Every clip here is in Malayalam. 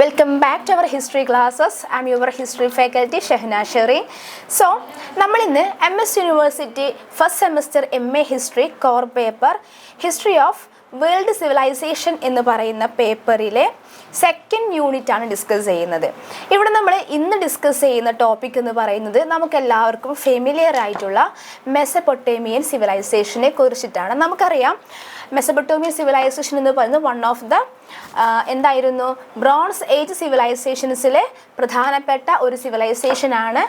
Welcome back to our history classes. I am your history faculty Shehna Shereen. So, നമ്മൾ ഇന്ന് MS University first semester MA History core paper History of World Civilization എന്ന് പറയുന്ന പേപ്പറിലെ സെക്കൻഡ് യൂണിറ്റ് ആണ് ഡിസ്കസ് ചെയ്യുന്നത്. ഇവിടെ നമ്മൾ ഇന്ന് ഡിസ്കസ് ചെയ്യുന്ന ടോപ്പിക് എന്ന് പറയുന്നത് നമുക്ക് എല്ലാവർക്കും ഫെമിലിയർ ആയിട്ടുള്ള മെസപ്പൊട്ടേമിയൻ സിവിലൈസേഷനെ കുറിച്ചിട്ടാണ്. നമുക്കറിയാം മെസപ്പൊട്ടേമിയൻ സിവിലൈസേഷൻ എന്ന് പറയുന്നത് വൺ ഓഫ് ദ എന്തായിരുന്നു ബ്രോൺസ് ഏജ് സിവിലൈസേഷൻസിലെ പ്രധാനപ്പെട്ട ഒരു സിവിലൈസേഷനാണ്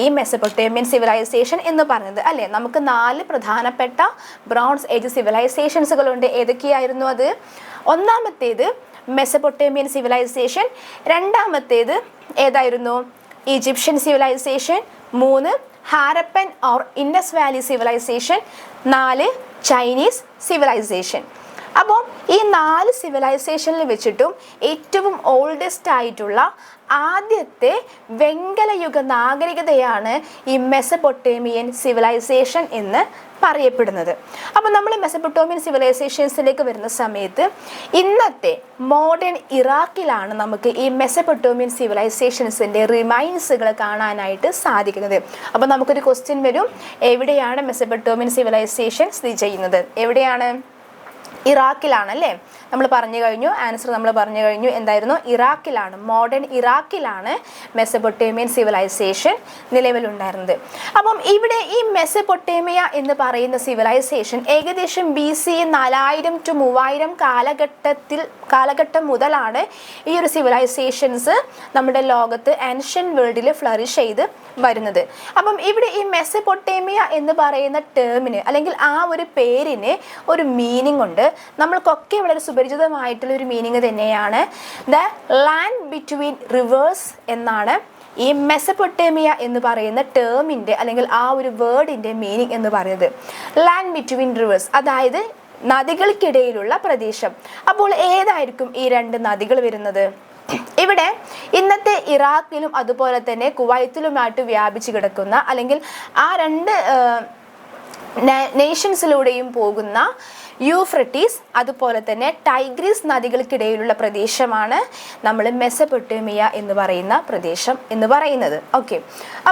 ഈ മെസപ്പൊട്ടേമിയൻ സിവിലൈസേഷൻ എന്ന് പറയുന്നത് അല്ലേ. നമുക്ക് 4 പ്രധാനപ്പെട്ട ബ്രോൺസ് ഏജ് സിവിലൈസേഷൻസുകളുണ്ട്. ഏതൊക്കെയായിരുന്നു അത്? ഒന്നാമത്തേത് മെസപ്പൊട്ടേമിയൻ സിവിലൈസേഷൻ, രണ്ടാമത്തേത് ഏതായിരുന്നു? Egyptian civilization, 3 Harappan or Indus valley civilization, 4 Chinese civilization. അപ്പോൾ ഈ 4 സിവിലൈസേഷനിൽ വെച്ചിട്ടും ഏറ്റവും ഓൾഡസ്റ്റ് ആയിട്ടുള്ള ആദ്യത്തെ വെങ്കലയുഗ നാഗരികതയാണ് ഈ മെസപ്പൊട്ടേമിയൻ സിവിലൈസേഷൻ എന്ന് പറയപ്പെടുന്നത്. അപ്പോൾ നമ്മൾ മെസപ്പൊട്ടേമിയൻ സിവിലൈസേഷൻസിലേക്ക് വരുന്ന സമയത്ത് ഇന്നത്തെ മോഡേൺ ഇറാഖിലാണ് നമുക്ക് ഈ മെസപ്പൊട്ടേമിയൻ സിവിലൈസേഷൻസിൻ്റെ റിമൈൻസുകൾ കാണാനായിട്ട് സാധിക്കുന്നത്. അപ്പോൾ നമുക്കൊരു ക്വസ്റ്റ്യൻ വരും, എവിടെയാണ് മെസപ്പൊട്ടേമിയൻ സിവിലൈസേഷൻ സ്ഥിതി ചെയ്യുന്നത്? എവിടെയാണ്? ഇറാഖിലാണല്ലേ. നമ്മൾ പറഞ്ഞു കഴിഞ്ഞു, ആൻസർ നമ്മൾ പറഞ്ഞു കഴിഞ്ഞു. എന്തായിരുന്നു? ഇറാഖിലാണ്, മോഡേൺ ഇറാഖിലാണ് മെസപ്പൊട്ടേമിയൻ സിവിലൈസേഷൻ നിലവിലുണ്ടായിരുന്നത്. അപ്പം ഇവിടെ ഈ മെസപ്പൊട്ടേമിയ എന്ന് പറയുന്ന സിവിലൈസേഷൻ ഏകദേശം BC 4000 to 3000 കാലഘട്ടം മുതലാണ് ഈ ഒരു സിവിലൈസേഷൻസ് നമ്മുടെ ലോകത്ത് ആൻഷ്യൻ വേൾഡിൽ ഫ്ലറിഷ് ചെയ്ത് വരുന്നത്. അപ്പം ഇവിടെ ഈ മെസപ്പൊട്ടേമിയ എന്ന് പറയുന്ന ടേമിന് അല്ലെങ്കിൽ ആ ഒരു പേരിന് ഒരു മീനിങ് ഉണ്ട്. നമ്മൾക്കൊക്കെ വളരെ സുപരിചിതമായിട്ടുള്ള ഒരു മീനിങ് തന്നെയാണ്. ദ ലാൻഡ് ബിറ്റ്വീൻ റിവേഴ്സ് എന്നാണ് ഈ മെസപ്പൊട്ടേമിയ എന്ന് പറയുന്ന ടേമിൻ്റെ അല്ലെങ്കിൽ ആ ഒരു വേർഡിൻ്റെ മീനിങ് എന്ന് പറയുന്നത്. ലാൻഡ് ബിറ്റ്വീൻ റിവേഴ്സ്, അതായത് നദികൾക്കിടയിലുള്ള പ്രദേശം. അപ്പോൾ ഏതായിരിക്കും ഈ 2 നദികൾ വരുന്നത്? ഇവിടെ ഇന്നത്തെ ഇറാഖിലും അതുപോലെ തന്നെ കുവൈത്തിലുമായിട്ട് വ്യാപിച്ചു കിടക്കുന്ന അല്ലെങ്കിൽ ആ 2 നേഷൻസിലൂടെയും പോകുന്ന യൂഫ്രട്ടീസ് അതുപോലെ തന്നെ ടൈഗ്രീസ് നദികൾക്കിടയിലുള്ള പ്രദേശമാണ് നമ്മൾ മെസപ്പൊട്ടേമിയ എന്ന് പറയുന്ന പ്രദേശം എന്ന് പറയുന്നത്. ഓക്കെ,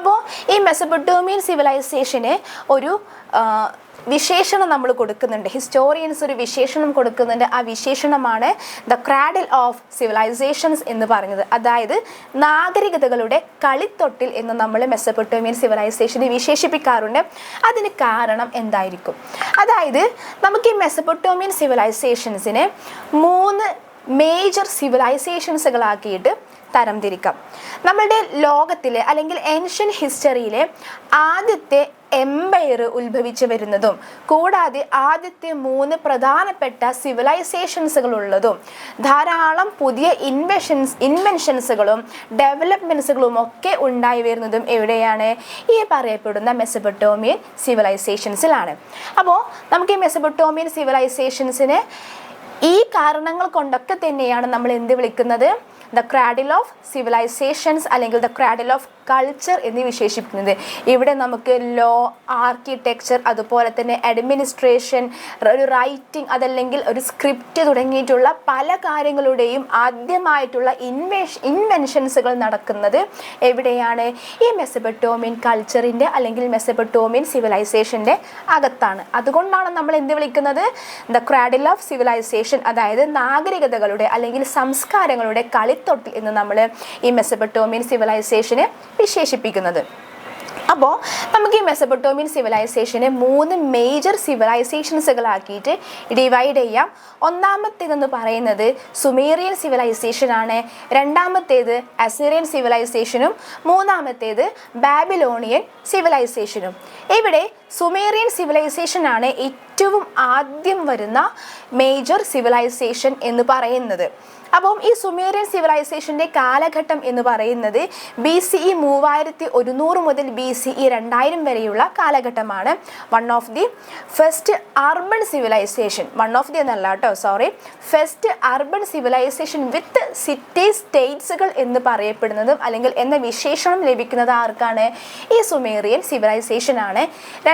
അപ്പോൾ ഈ മെസപ്പൊട്ടേമിയൻ സിവിലൈസേഷന് ഒരു വിശേഷണം നമ്മൾ കൊടുക്കുന്നുണ്ട്. ഹിസ്റ്റോറിയൻസ് ഒരു വിശേഷണം കൊടുക്കുന്നുണ്ട്. ആ വിശേഷണമാണ് ദ ക്രാഡിൽ ഓഫ് സിവിലൈസേഷൻസ് എന്ന് പറയുന്നത്. അതായത് നാഗരികതകളുടെ കളിത്തൊട്ടിൽ എന്ന് നമ്മൾ മെസപ്പൊട്ടേമിയൻ സിവിലൈസേഷനെ വിശേഷിപ്പിക്കാറുണ്ട്. അതിന് കാരണം എന്തായിരിക്കും? അതായത് നമുക്ക് ഈ മെസപ്പൊട്ടേമിയൻ സിവിലൈസേഷൻസിനെ 3 മേജർ സിവിലൈസേഷൻസുകളാക്കിയിട്ട് തരംതിരിക്കാം. നമ്മളുടെ ലോകത്തിലെ അല്ലെങ്കിൽ ഏൻഷ്യൻ ഹിസ്റ്ററിയിലെ ആദ്യത്തെ എംപയർ ഉത്ഭവിച്ചു വരുന്നതും കൂടാതെ ആദ്യത്തെ 3 പ്രധാനപ്പെട്ട സിവിലൈസേഷൻസുകൾ ഉള്ളതും ധാരാളം പുതിയ ഇൻവെൻഷൻസുകളും ഡെവലപ്മെൻറ്റ്സുകളും ഒക്കെ ഉണ്ടായി വരുന്നതും എവിടെയാണ്? ഈ പറയപ്പെടുന്ന മെസപ്പൊട്ടേമിയൻ സിവിലൈസേഷൻസിലാണ്. അപ്പോൾ നമുക്ക് ഈ മെസപ്പൊട്ടേമിയൻ സിവിലൈസേഷൻസിനെ ഈ കാരണങ്ങൾ കൊണ്ടൊക്കെ തന്നെയാണ് നമ്മൾ എന്ത് വിളിക്കുന്നത്? ദ ക്രാഡിൽ ഓഫ് സിവിലൈസേഷൻസ് അല്ലെങ്കിൽ ദ ക്രാഡിൽ ഓഫ് കൾച്ചർ എന്ന് വിശേഷിപ്പിക്കുന്നത്. ഇവിടെ നമുക്ക് ലോ, ആർക്കിടെക്ചർ, അതുപോലെ തന്നെ അഡ്മിനിസ്ട്രേഷൻ, ഒരു റൈറ്റിംഗ്, അതല്ലെങ്കിൽ ഒരു സ്ക്രിപ്റ്റ് തുടങ്ങിയിട്ടുള്ള പല കാര്യങ്ങളുടെയും ആദ്യമായിട്ടുള്ള ഇൻവെൻഷൻസുകൾ നടക്കുന്നത് എവിടെയാണ്? ഈ മെസപ്പൊട്ടേമിയൻ കൾച്ചറിൻ്റെ അല്ലെങ്കിൽ മെസപ്പൊട്ടേമിയൻ സിവിലൈസേഷൻ്റെ അകത്താണ്. അതുകൊണ്ടാണ് നമ്മൾ എന്ത് വിളിക്കുന്നത്? ദ ക്രാഡിൽ ഓഫ് സിവിലൈസേഷൻ, അതായത് നാഗരികതകളുടെ അല്ലെങ്കിൽ സംസ്കാരങ്ങളുടെ കളിത്തൊട്ടിൽ എന്ന് നമ്മൾ ഈ മെസപ്പൊട്ടേമിയൻ സിവിലൈസേഷനെ വിശേഷിപ്പിക്കുന്നത്. അപ്പോൾ നമുക്ക് ഈ മെസപ്പൊട്ടേമിയൻ സിവിലൈസേഷനെ 3 മേജർ സിവിലൈസേഷൻസുകളാക്കിയിട്ട് ഡിവൈഡ് ചെയ്യാം. ഒന്നാമത്തേതെന്ന് പറയുന്നത് സുമേറിയൻ സിവിലൈസേഷൻ ആണ്, രണ്ടാമത്തേത് അസീറിയൻ സിവിലൈസേഷനും, മൂന്നാമത്തേത് ബാബിലോണിയൻ സിവിലൈസേഷനും. ഇവിടെ സുമേറിയൻ സിവിലൈസേഷൻ ആണ് ഏറ്റവും ആദ്യം വരുന്ന മേജർ സിവിലൈസേഷൻ എന്ന് പറയുന്നത്. അപ്പം ഈ സുമേറിയൻ സിവിലൈസേഷൻ്റെ കാലഘട്ടം എന്ന് പറയുന്നത് BCE 3100 മുതൽ BCE 2000 വരെയുള്ള കാലഘട്ടമാണ്. One of the first urban civilization, one of the എന്നല്ല കേട്ടോ, sorry, first urban civilization with city സ്റ്റേറ്റ്സുകൾ എന്ന് പറയപ്പെടുന്നതും അല്ലെങ്കിൽ എന്ന വിശേഷണം ലഭിക്കുന്നത് ആർക്കാണ്? ഈ സുമേറിയൻ സിവിലൈസേഷൻ ആണ്.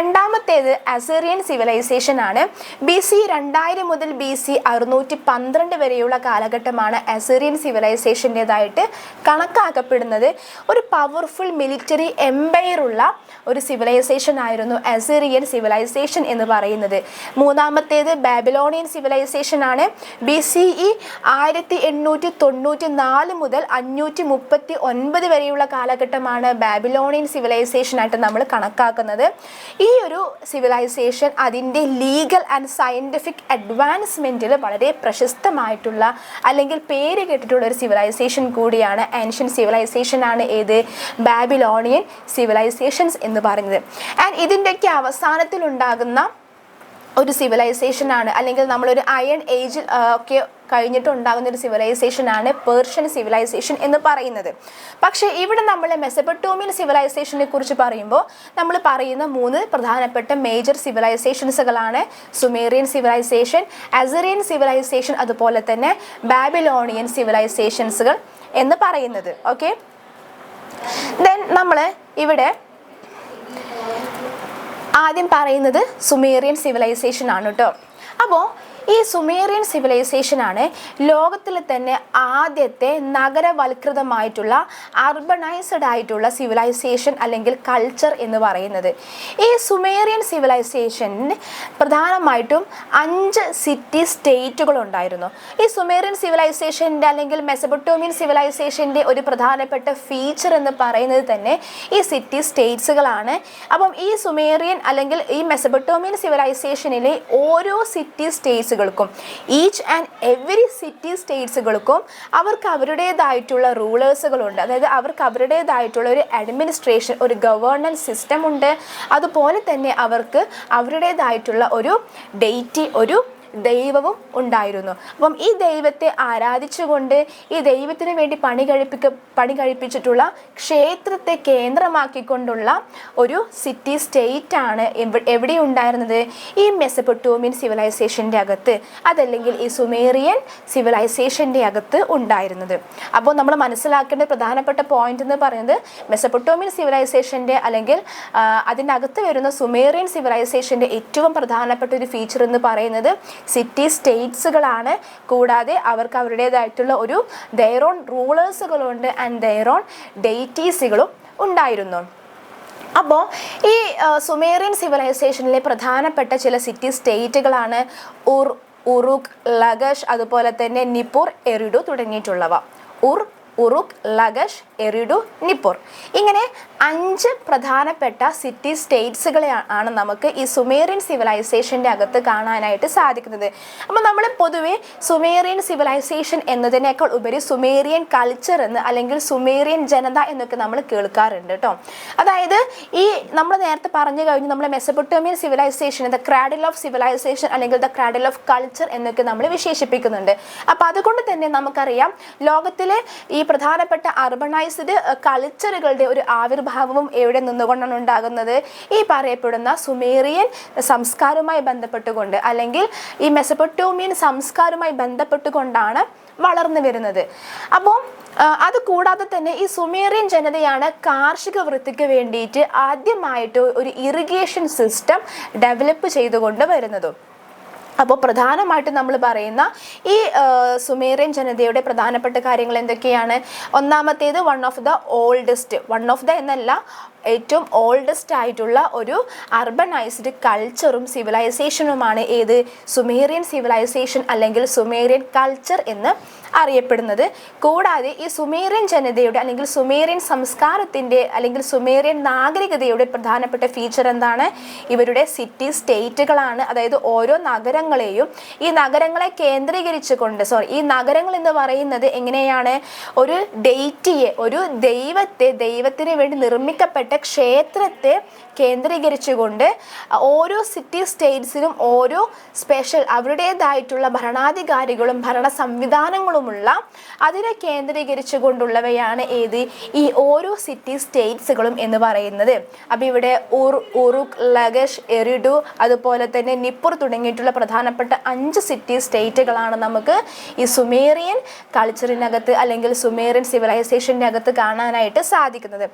രണ്ടാമത്തേത് അസീറിയൻ സിവിലൈസേഷൻ ആണ്. BC 2000 മുതൽ BC 612 വരെയുള്ള കാലഘട്ടമാണ് അസീറിയൻ സിവിലൈസേഷൻ്റെതായിട്ട് കണക്കാക്കപ്പെടുന്നത്. ഒരു പവർഫുൾ മിലിറ്ററി എംപയർ ഉള്ള ഒരു സിവിലൈസേഷൻ ആയിരുന്നു അസീറിയൻ സിവിലൈസേഷൻ എന്ന് പറയുന്നത്. മൂന്നാമത്തേത് ബാബിലോണിയൻ സിവിലൈസേഷൻ ആണ്. BCE 1894 മുതൽ 539 വരെയുള്ള കാലഘട്ടമാണ് ബാബിലോണിയൻ സിവിലൈസേഷൻ ആയിട്ട് നമ്മൾ കണക്കാക്കുന്നത്. ഈ ഒരു സിവിലൈസേഷൻ അതിൻ്റെ ലീഗൽ ആൻഡ് സയൻറ്റിഫിക് അഡ്വാൻസ്മെൻറ്റിൽ വളരെ പ്രശസ്തമായിട്ടുള്ള അല്ലെങ്കിൽ പേര് കേട്ടിട്ടുള്ള ഒരു സിവിലൈസേഷൻ കൂടിയാണ്. ആൻഷ്യൻ സിവിലൈസേഷൻ ആണ് ഏത്? ബാബിലോണിയൻ സിവിലൈസേഷൻസ് എന്ന് പറയുന്നത്. ആൻഡ് ഇതിൻ്റെയൊക്കെ അവസാനത്തിലുണ്ടാകുന്ന ഒരു സിവിലൈസേഷൻ ആണ്, അല്ലെങ്കിൽ നമ്മളൊരു അയൺ ഏജിൽ ഒക്കെ കഴിഞ്ഞിട്ടുണ്ടാകുന്ന ഒരു സിവിലൈസേഷൻ ആണ് പേർഷ്യൻ സിവിലൈസേഷൻ എന്ന് പറയുന്നത്. പക്ഷേ ഇവിടെ നമ്മൾ മെസപ്പൊട്ടോമിയൻ സിവിലൈസേഷനെ കുറിച്ച് പറയുമ്പോൾ നമ്മൾ പറയുന്ന 3 പ്രധാനപ്പെട്ട മേജർ സിവിലൈസേഷൻസുകളാണ് സുമേറിയൻ സിവിലൈസേഷൻ, അസീറിയൻ സിവിലൈസേഷൻ, അതുപോലെ തന്നെ ബാബിലോണിയൻ സിവിലൈസേഷൻസുകൾ എന്ന് പറയുന്നത്. ഓക്കെ, ദെൻ നമ്മൾ ഇവിടെ ആദ്യം പറയുന്നത് സുമേറിയൻ സിവിലൈസേഷൻ ആണ് കേട്ടോ. അപ്പോൾ ഈ സുമേറിയൻ സിവിലൈസേഷൻ ആണ് ലോകത്തിലെ തന്നെ ആദ്യത്തെ നഗരവൽകൃതമായിട്ടുള്ള അർബണൈസ്ഡ് ആയിട്ടുള്ള സിവിലൈസേഷൻ അല്ലെങ്കിൽ കൾച്ചർ എന്ന് പറയുന്നത്. ഈ സുമേറിയൻ സിവിലൈസേഷന് പ്രധാനമായിട്ടും 5 സിറ്റി സ്റ്റേറ്റുകൾ ഉണ്ടായിരുന്നു. ഈ സുമേറിയൻ സിവിലൈസേഷൻ്റെ അല്ലെങ്കിൽ മെസപ്പൊട്ടോമിയൻ സിവിലൈസേഷൻ്റെ ഒരു പ്രധാനപ്പെട്ട ഫീച്ചർ എന്ന് പറയുന്നത് തന്നെ ഈ സിറ്റി സ്റ്റേറ്റ്സുകളാണ്. അപ്പം ഈ സുമേറിയൻ അല്ലെങ്കിൽ ഈ മെസപ്പൊട്ടോമിയൻ സിവിലൈസേഷനിലെ ഓരോ city states each and every city സ്റ്റേറ്റ്സുകൾക്കും അവർക്ക് അവരുടേതായിട്ടുള്ള റൂളേഴ്സുകളുണ്ട്. അതായത് അവർക്ക് അവരുടേതായിട്ടുള്ള ഒരു അഡ്മിനിസ്ട്രേഷൻ, ഒരു ഗവേണൻസ് സിസ്റ്റം ഉണ്ട്. അതുപോലെ തന്നെ അവർക്ക് അവരുടേതായിട്ടുള്ള ഒരു ഡെയിറ്റി, ഒരു ദൈവവും ഉണ്ടായിരുന്നു. അപ്പം ഈ ദൈവത്തെ ആരാധിച്ചുകൊണ്ട് ഈ ദൈവത്തിന് വേണ്ടി പണി കഴിപ്പിച്ചിട്ടുള്ള ക്ഷേത്രത്തെ കേന്ദ്രമാക്കിക്കൊണ്ടുള്ള ഒരു സിറ്റി സ്റ്റേറ്റ് ആണ് എവിടെ ഉണ്ടായിരുന്നത്? ഈ മെസപ്പൊട്ടോമിയൻ സിവിലൈസേഷൻ്റെ അകത്ത്, അതല്ലെങ്കിൽ ഈ സുമേറിയൻ സിവിലൈസേഷൻ്റെ അകത്ത് ഉണ്ടായിരുന്നത്. അപ്പോൾ നമ്മൾ മനസ്സിലാക്കേണ്ട പ്രധാനപ്പെട്ട പോയിന്റ് എന്ന് പറയുന്നത് മെസപ്പൊട്ടോമിയൻ സിവിലൈസേഷൻ്റെ അല്ലെങ്കിൽ അതിൻ്റെ അകത്ത് വരുന്ന സുമേറിയൻ സിവിലൈസേഷൻ്റെ ഏറ്റവും പ്രധാനപ്പെട്ട ഒരു ഫീച്ചർ എന്ന് പറയുന്നത് സിറ്റി സ്റ്റേറ്റ്സുകളാണ്. കൂടാതെ അവർക്ക് അവരുടേതായിട്ടുള്ള ഒരു ദെയർ ഓൺ റൂളേഴ്സുകളുണ്ട് ആൻഡ് ദെയർ ഓൺ ഡെയിറ്റീസുകളും ഉണ്ടായിരുന്നു. അപ്പോൾ ഈ സുമേറിയൻ സിവിലൈസേഷനിലെ പ്രധാനപ്പെട്ട ചില സിറ്റി സ്റ്റേറ്റുകളാണ് ഉറുക്, ലഗഷ്, അതുപോലെ തന്നെ നിപ്പൂർ, എറിഡു തുടങ്ങിയിട്ടുള്ളവ. ഉറുക്, ലഗഷ്, എറിഡു, നിപ്പൂർ, ഇങ്ങനെ 5 പ്രധാനപ്പെട്ട സിറ്റി സ്റ്റേറ്റ്സുകളെ ആണ് നമുക്ക് ഈ സുമേറിയൻ സിവിലൈസേഷൻ്റെ അകത്ത് കാണാനായിട്ട് സാധിക്കുന്നത്. അപ്പോൾ നമ്മൾ പൊതുവെ സുമേറിയൻ സിവിലൈസേഷൻ എന്നതിനേക്കാൾ ഉപരി സുമേറിയൻ കൾച്ചർ എന്ന് അല്ലെങ്കിൽ സുമേറിയൻ ജനത എന്നൊക്കെ നമ്മൾ കേൾക്കാറുണ്ട് കേട്ടോ. അതായത് ഈ നമ്മൾ നേരത്തെ പറഞ്ഞു കഴിഞ്ഞു, നമ്മൾ Mesopotamian civilization the cradle of civilization അല്ലെങ്കിൽ ദ ക്രാഡിൽ ഓഫ് കൾച്ചർ എന്നൊക്കെ നമ്മൾ വിശേഷിപ്പിക്കുന്നുണ്ട്. അപ്പോൾ അതുകൊണ്ട് തന്നെ നമുക്കറിയാം ലോകത്തിലെ ഈ പ്രധാനപ്പെട്ട അർബണൈസ്ഡ് കൾച്ചറുകളുടെ ഒരു ആവിർഭാവവും എവിടെ നിന്നുകൊണ്ടാണ് ഉണ്ടാകുന്നത്? ഈ പറയപ്പെടുന്ന സുമേറിയൻ സംസ്കാരവുമായി ബന്ധപ്പെട്ടുകൊണ്ട് അല്ലെങ്കിൽ ഈ മെസപ്പൊട്ടോമിയൻ സംസ്കാരവുമായി ബന്ധപ്പെട്ടുകൊണ്ടാണ് വളർന്നു വരുന്നത്. അപ്പോൾ അത് കൂടാതെ തന്നെ ഈ സുമേറിയൻ ജനതയാണ് കാർഷിക വൃത്തിക്ക് വേണ്ടിയിട്ട് ആദ്യമായിട്ട് ഒരു ഇറിഗേഷൻ സിസ്റ്റം ഡെവലപ്പ് ചെയ്തുകൊണ്ട് വരുന്നതും. അപ്പോൾ പ്രധാനമായിട്ട് നമ്മൾ പറയുന്ന ഈ സുമേറിയൻ ജനതയുടെ പ്രധാനപ്പെട്ട കാര്യങ്ങൾ എന്തൊക്കെയാണ്? ഒന്നാമത്തേത് വൺ ഓഫ് ദ എന്നല്ല, ഏറ്റവും ഓൾഡസ്റ്റ് ആയിട്ടുള്ള ഒരു അർബണൈസ്ഡ് കൾച്ചറും സിവിലൈസേഷനുമാണ് ഏത്? സുമേറിയൻ സിവിലൈസേഷൻ അല്ലെങ്കിൽ സുമേറിയൻ കൾച്ചർ എന്ന് അറിയപ്പെടുന്നത്. കൂടാതെ ഈ സുമേറിയൻ ജനതയുടെ അല്ലെങ്കിൽ സുമേറിയൻ സംസ്കാരത്തിൻ്റെ അല്ലെങ്കിൽ സുമേറിയൻ നാഗരികതയുടെ പ്രധാനപ്പെട്ട ഫീച്ചർ എന്താണ്? ഇവരുടെ സിറ്റി സ്റ്റേറ്റുകളാണ്. അതായത് ഓരോ നഗരങ്ങളെയും ഈ നഗരങ്ങളെ കേന്ദ്രീകരിച്ചുകൊണ്ട് ഈ നഗരങ്ങൾ എന്ന് പറയുന്നത് എങ്ങനെയാണ്? ഒരു ഡെയിറ്റിയെ, ഒരു ദൈവത്തിന് വേണ്ടി നിർമ്മിക്കപ്പെട്ട ക്ഷേത്രത്തെ കേന്ദ്രീകരിച്ചുകൊണ്ട് ഓരോ സിറ്റി സ്റ്റേറ്റ്സിനും ഓരോ സ്പെഷ്യൽ അവരുടേതായിട്ടുള്ള ഭരണാധികാരികളും ഭരണ സംവിധാനങ്ങളുമുള്ള അതിനെ കേന്ദ്രീകരിച്ചു കൊണ്ടുള്ളവയാണ് ഏത്? ഈ ഓരോ സിറ്റി സ്റ്റേറ്റ്സുകളും എന്ന് പറയുന്നത്. അപ്പോൾ ഇവിടെ ഉറുക്, ലഗഷ്, എറിഡു, അതുപോലെ തന്നെ നിപ്പൂർ തുടങ്ങിയിട്ടുള്ള പ്രധാനപ്പെട്ട 5 സിറ്റി സ്റ്റേറ്റുകളാണ് നമുക്ക് ഈ സുമേറിയൻ കൾച്ചറിനകത്ത് അല്ലെങ്കിൽ സുമേറിയൻ സിവിലൈസേഷൻ്റെ അകത്ത് കാണാനായിട്ട് സാധിക്കുന്നത്.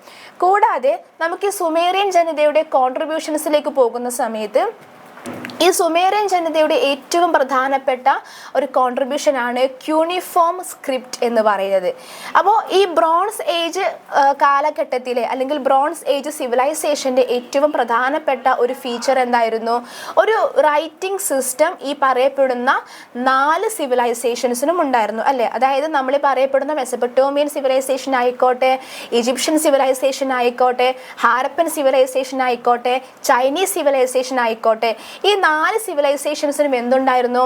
കൂടാതെ നമുക്ക് ഈ സുമേറിയൻ ജനതയുടെ കോൺട്രിബ്യൂഷൻസിലേക്ക് പോകുന്ന സമയത്ത് ഈ സുമേറിയൻ ജനതയുടെ ഏറ്റവും പ്രധാനപ്പെട്ട ഒരു കോൺട്രിബ്യൂഷനാണ് ക്യൂണിഫോം സ്ക്രിപ്റ്റ് എന്ന് പറയുന്നത്. അപ്പോൾ ഈ ബ്രോൺസ് ഏജ് കാലഘട്ടത്തിലെ അല്ലെങ്കിൽ ബ്രോൺസ് ഏജ് സിവിലൈസേഷൻ്റെ ഏറ്റവും പ്രധാനപ്പെട്ട ഒരു ഫീച്ചർ എന്തായിരുന്നു? ഒരു റൈറ്റിംഗ് സിസ്റ്റം ഈ പറയപ്പെടുന്ന 4 സിവിലൈസേഷൻസിനും ഉണ്ടായിരുന്നു അല്ലേ? അതായത് നമ്മൾ പറയപ്പെടുന്ന മെസപ്പൊട്ടോമിയൻ സിവിലൈസേഷൻ ആയിക്കോട്ടെ, ഈജിപ്ഷ്യൻ സിവിലൈസേഷൻ ആയിക്കോട്ടെ, ഹാരപ്പൻ സിവിലൈസേഷൻ ആയിക്കോട്ടെ, ചൈനീസ് സിവിലൈസേഷൻ ആയിക്കോട്ടെ, ഈ 4 സിവിലൈസേഷൻസിനും എന്തുണ്ടായിരുന്നു?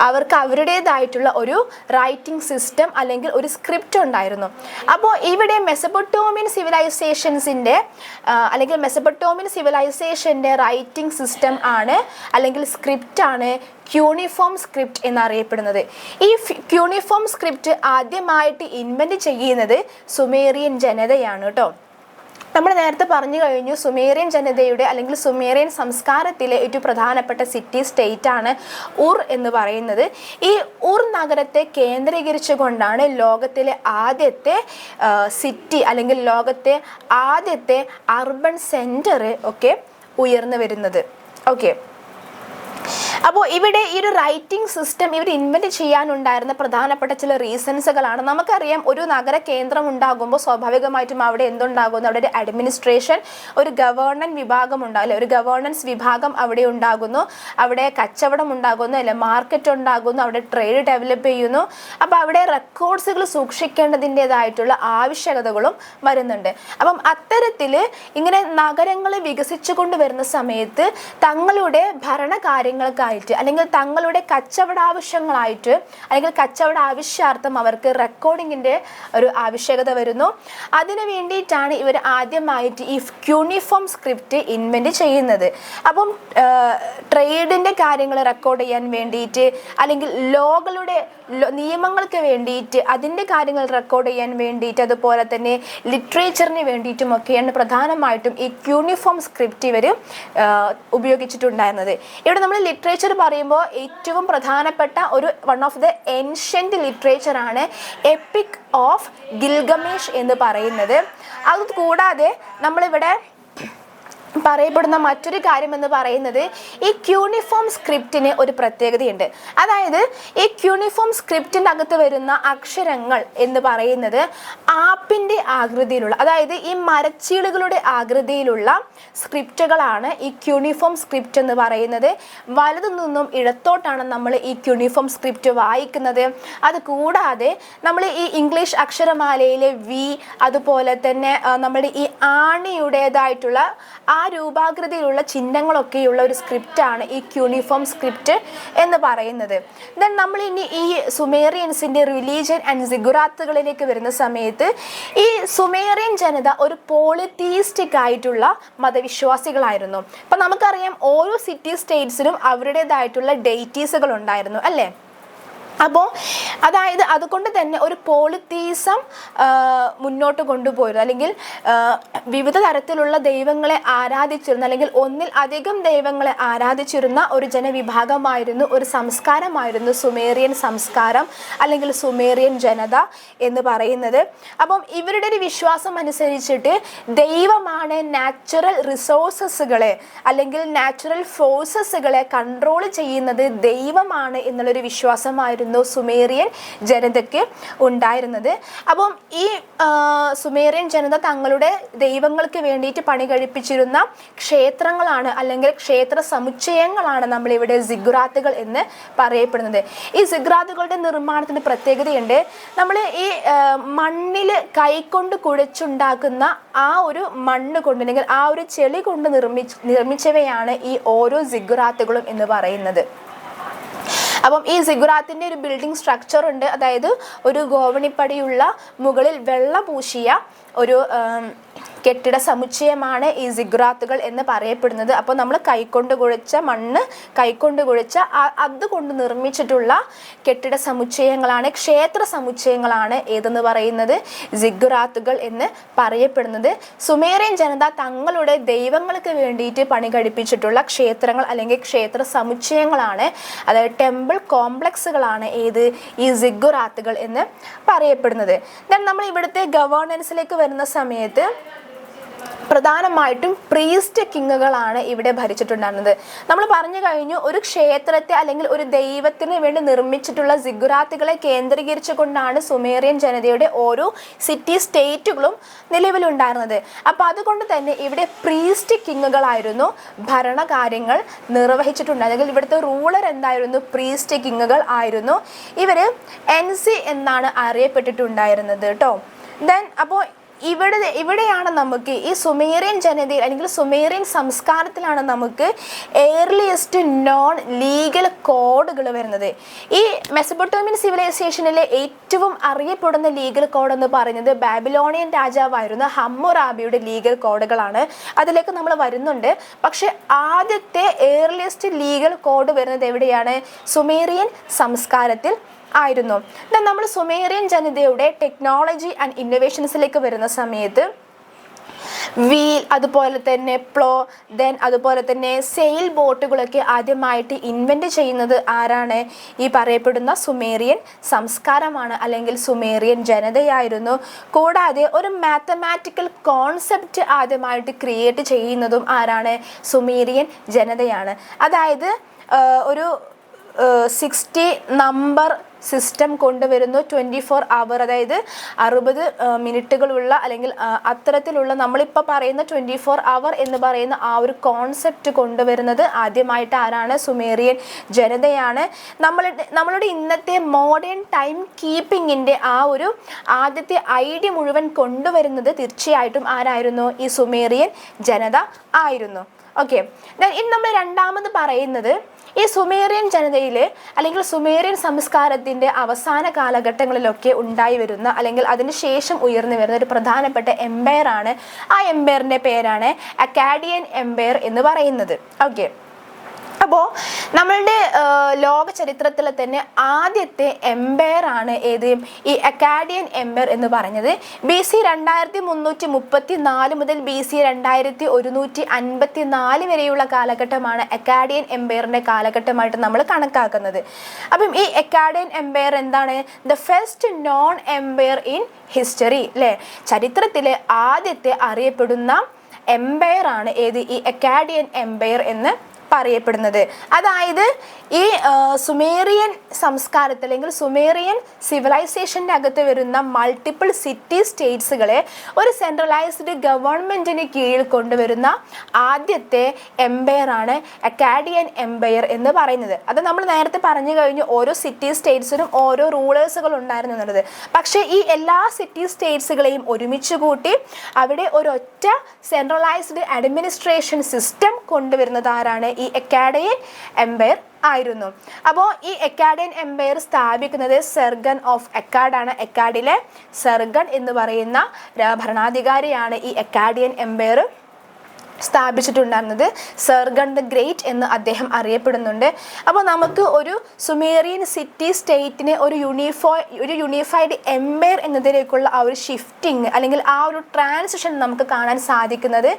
അവർക്ക് അവരുടേതായിട്ടുള്ള ഒരു റൈറ്റിംഗ് സിസ്റ്റം അല്ലെങ്കിൽ ഒരു സ്ക്രിപ്റ്റ് ഉണ്ടായിരുന്നു. അപ്പോൾ ഇവിടെ മെസപ്പൊട്ടോമിയൻ സിവിലൈസേഷൻസിൻ്റെ അല്ലെങ്കിൽ മെസപ്പൊട്ടോമിയൻ സിവിലൈസേഷൻ്റെ റൈറ്റിംഗ് സിസ്റ്റം ആണ് അല്ലെങ്കിൽ സ്ക്രിപ്റ്റ് ആണ് ക്യൂണിഫോം സ്ക്രിപ്റ്റ് എന്നറിയപ്പെടുന്നത്. ഈ ക്യൂണിഫോം സ്ക്രിപ്റ്റ് ആദ്യമായിട്ട് ഇൻവെൻറ്റ് ചെയ്യുന്നത് സുമേറിയൻ ജനതയാണ് കേട്ടോ. നമ്മൾ നേരത്തെ പറഞ്ഞു കഴിഞ്ഞു, സുമേറിയൻ ജനതയുടെ അല്ലെങ്കിൽ സുമേറിയൻ സംസ്കാരത്തിലെ ഏറ്റവും പ്രധാനപ്പെട്ട സിറ്റി സ്റ്റേറ്റാണ് ഉർ എന്ന് പറയുന്നത്. ഈ ഉർ നഗരത്തെ കേന്ദ്രീകരിച്ചുകൊണ്ടാണ് ലോകത്തിലെ ആദ്യത്തെ സിറ്റി അല്ലെങ്കിൽ ലോകത്തെ ആദ്യത്തെ അർബൻ സെൻറ്റർ ഒക്കെ ഉയർന്നു വരുന്നത്. ഓക്കെ, അപ്പോൾ ഇവിടെ ഈ ഒരു റൈറ്റിംഗ് സിസ്റ്റം ഇവർ ഇൻവെൻറ്റ് ചെയ്യാനുണ്ടായിരുന്ന പ്രധാനപ്പെട്ട ചില റീസൺസുകളാണ്. നമുക്കറിയാം, ഒരു നഗര കേന്ദ്രം ഉണ്ടാകുമ്പോൾ സ്വാഭാവികമായിട്ടും അവിടെ എന്തുണ്ടാകുന്നു? അവിടെ ഒരു അഡ്മിനിസ്ട്രേഷൻ, ഒരു ഗവേണൻസ് വിഭാഗം ഉണ്ടാകും അല്ലെ? ഒരു ഗവേണൻസ് വിഭാഗം അവിടെ ഉണ്ടാകുന്നു, അവിടെ കച്ചവടം ഉണ്ടാകുന്നു അല്ലെ? മാർക്കറ്റ് ഉണ്ടാകുന്നു, അവിടെ ട്രേഡ് ഡെവലപ്പ് ചെയ്യുന്നു. അപ്പോൾ അവിടെ റെക്കോർഡ്സുകൾ സൂക്ഷിക്കേണ്ടതിൻ്റെതായിട്ടുള്ള ആവശ്യകതകളും വരുന്നുണ്ട്. അപ്പം അത്തരത്തിൽ ഇങ്ങനെ നഗരങ്ങൾ വികസിച്ചു കൊണ്ടുവരുന്ന സമയത്ത് തങ്ങളുടെ ഭരണകാര്യങ്ങൾക്കായി അല്ലെങ്കിൽ തങ്ങളുടെ കച്ചവട ആവശ്യങ്ങളായിട്ട് അല്ലെങ്കിൽ കച്ചവട ആവശ്യാർത്ഥം അവർക്ക് റെക്കോർഡിങ്ങിൻ്റെ ഒരു ആവശ്യകത വരുന്നു. അതിനു വേണ്ടിയിട്ടാണ് ഇവർ ആദ്യമായിട്ട് ഈ ക്യൂണിഫോം സ്ക്രിപ്റ്റ് ഇൻവെൻറ്റ് ചെയ്യുന്നത്. അപ്പം ട്രേഡിൻ്റെ കാര്യങ്ങൾ റെക്കോർഡ് ചെയ്യാൻ വേണ്ടിയിട്ട് അല്ലെങ്കിൽ നിയമങ്ങൾക്ക് വേണ്ടിയിട്ട് അതിൻ്റെ കാര്യങ്ങൾ റെക്കോർഡ് ചെയ്യാൻ വേണ്ടിയിട്ട് അതുപോലെ തന്നെ ലിറ്ററേച്ചറിന് വേണ്ടിയിട്ടുമൊക്കെയാണ് പ്രധാനമായിട്ടും ഈ ക്യൂണിഫോം സ്ക്രിപ്റ്റ് ഇവർ ഉപയോഗിച്ചിട്ടുണ്ടായിരുന്നത്. ഇവിടെ നമ്മൾ ലിറ്ററേച്ചർ പറയുമ്പോൾ ഏറ്റവും പ്രധാനപ്പെട്ട ഒരു വൺ ഓഫ് ദ ഏൻഷ്യൻ്റ് ലിറ്ററേച്ചറാണ് എപ്പിക് ഓഫ് ഗിൽഗമേഷ് എന്ന് പറയുന്നത്. അതുകൂടാതെ നമ്മളിവിടെ പറയപ്പെടുന്ന മറ്റൊരു കാര്യം എന്ന് പറയുന്നത് ഈ ക്യൂണിഫോം സ്ക്രിപ്റ്റിന് ഒരു പ്രത്യേകതയുണ്ട്. അതായത് ഈ ക്യൂണിഫോം സ്ക്രിപ്റ്റിൻ്റെ അകത്ത് വരുന്ന അക്ഷരങ്ങൾ എന്ന് പറയുന്നത് ആപ്പിൻ്റെ ആകൃതിയിലുള്ള, അതായത് ഈ മരച്ചീളുകളുടെ ആകൃതിയിലുള്ള സ്ക്രിപ്റ്റുകളാണ് ഈ ക്യൂണിഫോം സ്ക്രിപ്റ്റ് എന്ന് പറയുന്നത്. വലതു നിന്നും ഇടത്തോട്ടാണ് നമ്മൾ ഈ ക്യൂണിഫോം സ്ക്രിപ്റ്റ് വായിക്കുന്നത്. അതുകൂടാതെ നമ്മൾ ഈ ഇംഗ്ലീഷ് അക്ഷരമാലയിലെ വി, അതുപോലെ തന്നെ നമ്മുടെ ഈ ആണിയുടേതായിട്ടുള്ള ആ രൂപാകൃതിയിലുള്ള ചിഹ്നങ്ങളൊക്കെയുള്ള ഒരു സ്ക്രിപ്റ്റാണ് ഈ ക്യൂണിഫോം സ്ക്രിപ്റ്റ് എന്ന് പറയുന്നത്. ദെൻ നമ്മൾ ഇനി ഈ സുമേറിയൻസിൻ്റെ റിലീജിയൻ ആൻഡ് സിഗുറാത്തുകളിലേക്ക് വരുന്ന സമയത്ത് ഈ സുമേറിയൻ ജനത ഒരു പോളിതീയിസ്റ്റിക് ആയിട്ടുള്ള മതവിശ്വാസികളായിരുന്നു. അപ്പം നമുക്കറിയാം, ഓരോ സിറ്റി സ്റ്റേറ്റ്സിനും അവരുടേതായിട്ടുള്ള ഡെയിറ്റീസുകൾ ഉണ്ടായിരുന്നു അല്ലേ? അപ്പോൾ അതായത് അതുകൊണ്ട് തന്നെ ഒരു പോളിതീസം മുന്നോട്ട് കൊണ്ടുപോയിരുന്നു, അല്ലെങ്കിൽ വിവിധ തരത്തിലുള്ള ദൈവങ്ങളെ ആരാധിച്ചിരുന്ന അല്ലെങ്കിൽ ഒന്നിൽ അധികം ദൈവങ്ങളെ ആരാധിച്ചിരുന്ന ഒരു ജനവിഭാഗമായിരുന്നു, ഒരു സംസ്കാരമായിരുന്നു സുമേറിയൻ സംസ്കാരം അല്ലെങ്കിൽ സുമേറിയൻ ജനത എന്ന് പറയുന്നത്. അപ്പം ഇവരുടെ ഒരു വിശ്വാസം അനുസരിച്ചിട്ട് ദൈവമാണ് നാച്ചുറൽ റിസോഴ്സസുകളെ അല്ലെങ്കിൽ നാച്ചുറൽ ഫോഴ്സസുകളെ കൺട്രോൾ ചെയ്യുന്നത് ദൈവമാണ് എന്നുള്ളൊരു വിശ്വാസമായിരുന്നു സുമേറിയൻ ജനതയ്ക്ക് ഉണ്ടായിരുന്നത്. അപ്പം ഈ സുമേറിയൻ ജനത തങ്ങളുടെ ദൈവങ്ങൾക്ക് വേണ്ടിയിട്ട് പണി കഴിപ്പിച്ചിരുന്ന ക്ഷേത്രങ്ങളാണ് അല്ലെങ്കിൽ ക്ഷേത്ര സമുച്ചയങ്ങളാണ് നമ്മളിവിടെ സിഗുറാത്തുകൾ എന്ന് പറയപ്പെടുന്നത്. ഈ സിഗുറാത്തുകളുടെ നിർമ്മാണത്തിന് പ്രത്യേകതയുണ്ട്. നമ്മൾ ഈ മണ്ണിൽ കൈകൊണ്ട് കുഴച്ചുണ്ടാക്കുന്ന ആ ഒരു മണ്ണ് കൊണ്ട് അല്ലെങ്കിൽ ആ ഒരു ചെളി കൊണ്ട് നിർമ്മിച്ചവയാണ് ഈ ഓരോ സിഗുറാത്തുകളും എന്ന് പറയുന്നത്. അപ്പം ഈ സിഗുറാത്തിൻ്റെ ഒരു ബിൽഡിംഗ് സ്ട്രക്ചർ ഉണ്ട്. അതായത് ഒരു ഗോവണിപ്പടിയുള്ള മുകളിൽ വെള്ള പൂശിയ ഒരു കെട്ടിട സമുച്ചയമാണ് ഈ സിഗുറാത്തുകൾ എന്ന് പറയപ്പെടുന്നത്. അപ്പോൾ നമ്മൾ കൈകൊണ്ട് കുഴച്ച മണ്ണ്, കൈകൊണ്ട് കുഴച്ച അതുകൊണ്ട് നിർമ്മിച്ചിട്ടുള്ള കെട്ടിട സമുച്ചയങ്ങളാണ്, ക്ഷേത്ര സമുച്ചയങ്ങളാണ് ഏതെന്ന് പറയുന്നത് സിഗുറാത്തുകൾ എന്ന് പറയപ്പെടുന്നത്. സുമേറിയൻ ജനത തങ്ങളുടെ ദൈവങ്ങൾക്ക് വേണ്ടിയിട്ട് പണി കഴിപ്പിച്ചിട്ടുള്ള ക്ഷേത്രങ്ങൾ അല്ലെങ്കിൽ ക്ഷേത്ര സമുച്ചയങ്ങളാണ്, അതായത് ടെമ്പിൾ കോംപ്ലക്സുകളാണ് ഏത് ഈ സിഗുറാത്തുകൾ എന്ന് പറയപ്പെടുന്നത്. ദെൻ നമ്മൾ ഇവിടുത്തെ ഗവേണൻസിലേക്ക് വരുന്ന സമയത്ത് പ്രധാനമായിട്ടും പ്രീസ്റ്റ് കിങ്ങുകളാണ് ഇവിടെ ഭരിച്ചിട്ടുണ്ടായിരുന്നത്. നമ്മൾ പറഞ്ഞു കഴിഞ്ഞു, ഒരു ക്ഷേത്രത്തെ അല്ലെങ്കിൽ ഒരു ദൈവത്തിന് വേണ്ടി നിർമ്മിച്ചിട്ടുള്ള സിഗുറാത്തുകളെ കേന്ദ്രീകരിച്ചു കൊണ്ടാണ് സുമേറിയൻ ജനതയുടെ ഓരോ സിറ്റി സ്റ്റേറ്റുകളും നിലവിലുണ്ടായിരുന്നത്. അപ്പോൾ അതുകൊണ്ട് തന്നെ ഇവിടെ പ്രീസ്റ്റ് കിങ്ങുകളായിരുന്നു ഭരണകാര്യങ്ങൾ നിർവഹിച്ചിട്ടുണ്ടായിരുന്നെങ്കിൽ ഇവിടുത്തെ റൂളർ എന്തായിരുന്നു? പ്രീസ്റ്റ് കിങ്ങുകൾ ആയിരുന്നു. ഇവർ എൻസി എന്നാണ് അറിയപ്പെട്ടിട്ടുണ്ടായിരുന്നത് കേട്ടോ. ദെൻ അപ്പോൾ ഇവിടെയാണ് നമുക്ക് ഈ സുമേറിയൻ ജനതയിൽ അല്ലെങ്കിൽ സുമേറിയൻ സംസ്കാരത്തിലാണ് നമുക്ക് ഏർലിയസ്റ്റ് നോൺ ലീഗൽ കോഡുകൾ വരുന്നത്. ഈ മെസപ്പൊട്ടേമിയൻ സിവിലൈസേഷനിലെ ഏറ്റവും അറിയപ്പെടുന്ന ലീഗൽ കോഡ് എന്ന് പറയുന്നത് ബാബിലോണിയൻ രാജാവായിരുന്ന ഹമ്മുറാബിയുടെ ലീഗൽ കോഡുകളാണ്. അതിലേക്ക് നമ്മൾ വരുന്നുണ്ട്. പക്ഷെ ആദ്യത്തെ ഏർലിയസ്റ്റ് ലീഗൽ കോഡ് വരുന്നത് എവിടെയാണ്? സുമേറിയൻ സംസ്കാരത്തിൽ ആയിരുന്നു. നമ്മൾ സുമേറിയൻ ജനതയുടെ ടെക്നോളജി ആൻഡ് ഇന്നോവേഷൻസിലേക്ക് വരുന്ന സമയത്ത് വീൽ, അതുപോലെ തന്നെ പ്ലോ, ദെൻ അതുപോലെ തന്നെ സെയിൽ ബോട്ടുകളൊക്കെ ആദ്യമായിട്ട് ഇൻവെന്റ് ചെയ്യുന്നത് ആരാണ്? ഈ പറയപ്പെടുന്ന സുമേറിയൻ സംസ്കാരമാണ്, അല്ലെങ്കിൽ സുമേറിയൻ ജനതയായിരുന്നു. കൂടാതെ ഒരു മാത്തമാറ്റിക്കൽ കോൺസെപ്റ്റ് ആദ്യമായിട്ട് ക്രിയേറ്റ് ചെയ്യുന്നതും ആരാണ്? സുമേറിയൻ ജനതയാണ്. അതായത് ഒരു 60 നമ്പർ സിസ്റ്റം കൊണ്ടുവരുന്നു. 24 അവർ, അതായത് 60 മിനിറ്റുകളുള്ള അല്ലെങ്കിൽ അത്തരത്തിലുള്ള നമ്മളിപ്പോൾ പറയുന്ന 24 അവർ എന്ന് പറയുന്ന ആ ഒരു കോൺസെപ്റ്റ് കൊണ്ടുവരുന്നത് ആദ്യമായിട്ട് ആരാണ്? സുമേറിയൻ ജനതയാണ്. നമ്മളുടെ ഇന്നത്തെ മോഡേൺ ടൈം കീപ്പിങ്ങിൻ്റെ ആ ഒരു ആദ്യത്തെ ഐഡിയ മുഴുവൻ കൊണ്ടുവരുന്നത് തീർച്ചയായിട്ടും ആരായിരുന്നു? ഈ സുമേറിയൻ ജനത ആയിരുന്നു. ഓക്കെ, ഇനി നമ്മൾ രണ്ടാമത് പറയുന്നത് ഈ സുമേറിയൻ ജനതയിൽ അല്ലെങ്കിൽ സുമേറിയൻ സംസ്കാരത്തിൻ്റെ അവസാന കാലഘട്ടങ്ങളിലൊക്കെ ഉണ്ടായി വരുന്ന അല്ലെങ്കിൽ അതിന് ശേഷം ഉയർന്നു വരുന്ന ഒരു പ്രധാനപ്പെട്ട എംപയർ ആണ്. ആ എംപയറിൻ്റെ പേരാണ് അക്കാഡിയൻ എംപയർ എന്ന് പറയുന്നത്. ഓക്കെ, അപ്പോൾ നമ്മളുടെ ലോക ചരിത്രത്തിൽ തന്നെ ആദ്യത്തെ എംപയർ ആണ് ഏത്? ഈ അക്കാഡിയൻ എംപയർ എന്ന് പറഞ്ഞത്. BC 2334 മുതൽ BC 2154 വരെയുള്ള കാലഘട്ടമാണ് അക്കാഡിയൻ എംപയറിൻ്റെ കാലഘട്ടമായിട്ട് നമ്മൾ കണക്കാക്കുന്നത്. അപ്പം ഈ അക്കാഡിയൻ എംപയർ എന്താണ്? The first known empire in history, അല്ലേ? ചരിത്രത്തിലെ ആദ്യത്തെ അറിയപ്പെടുന്ന എംപയർ ആണ് ഏത്? ഈ അക്കാഡിയൻ എംപയർ എന്ന് പറയപ്പെടുന്നത്. അതായത് ഈ സുമേറിയൻ സംസ്കാരത്തിൽ അല്ലെങ്കിൽ സുമേറിയൻ സിവിലൈസേഷൻ്റെ അകത്ത് വരുന്ന മൾട്ടിപ്പിൾ സിറ്റി സ്റ്റേറ്റ്സുകളെ ഒരു സെൻട്രലൈസ്ഡ് ഗവൺമെൻറ്റിന് കീഴിൽ കൊണ്ടുവരുന്ന ആദ്യത്തെ എംപയർ ആണ് അക്കാഡിയൻ എംപയർ എന്ന് പറയുന്നത്. അത് നമ്മൾ നേരത്തെ പറഞ്ഞു കഴിഞ്ഞു, ഓരോ സിറ്റി സ്റ്റേറ്റ്സിനും ഓരോ റൂളേഴ്സുകൾ ഉണ്ടായിരുന്നു എന്നുള്ളത്. പക്ഷേ ഈ എല്ലാ സിറ്റി സ്റ്റേറ്റ്സുകളെയും ഒരുമിച്ച് കൂട്ടി അവിടെ ഒരൊറ്റ സെൻട്രലൈസ്ഡ് അഡ്മിനിസ്ട്രേഷൻ സിസ്റ്റം കൊണ്ടുവരുന്നത് ആരാണ്? ഈ അക്കാഡിയൻ എംപയർ ആയിരുന്നു. അപ്പോൾ ഈ അക്കാഡിയൻ എംപയർ സ്ഥാപിക്കുന്നത് സെർഗൻ ഓഫ് അക്കാഡാണ്. അക്കാഡിലെ സെർഗൻ എന്ന് പറയുന്ന ഭരണാധികാരിയാണ് ഈ അക്കാഡിയൻ എംപയർ സ്ഥാപിച്ചിട്ടുണ്ടായിരുന്നത്. സെർഗൺ ദ ഗ്രേറ്റ് എന്ന് അദ്ദേഹം അറിയപ്പെടുന്നുണ്ട്. അപ്പോൾ നമുക്ക് ഒരു സുമേറിയൻ സിറ്റി സ്റ്റേറ്റിനെ ഒരു യൂണിഫൈഡ് എംപയർ എന്നതിലേക്കുള്ള ആ ഒരു ഷിഫ്റ്റിംഗ് അല്ലെങ്കിൽ ആ ഒരു ട്രാൻസിഷൻ നമുക്ക് കാണാൻ സാധിക്കുന്നത്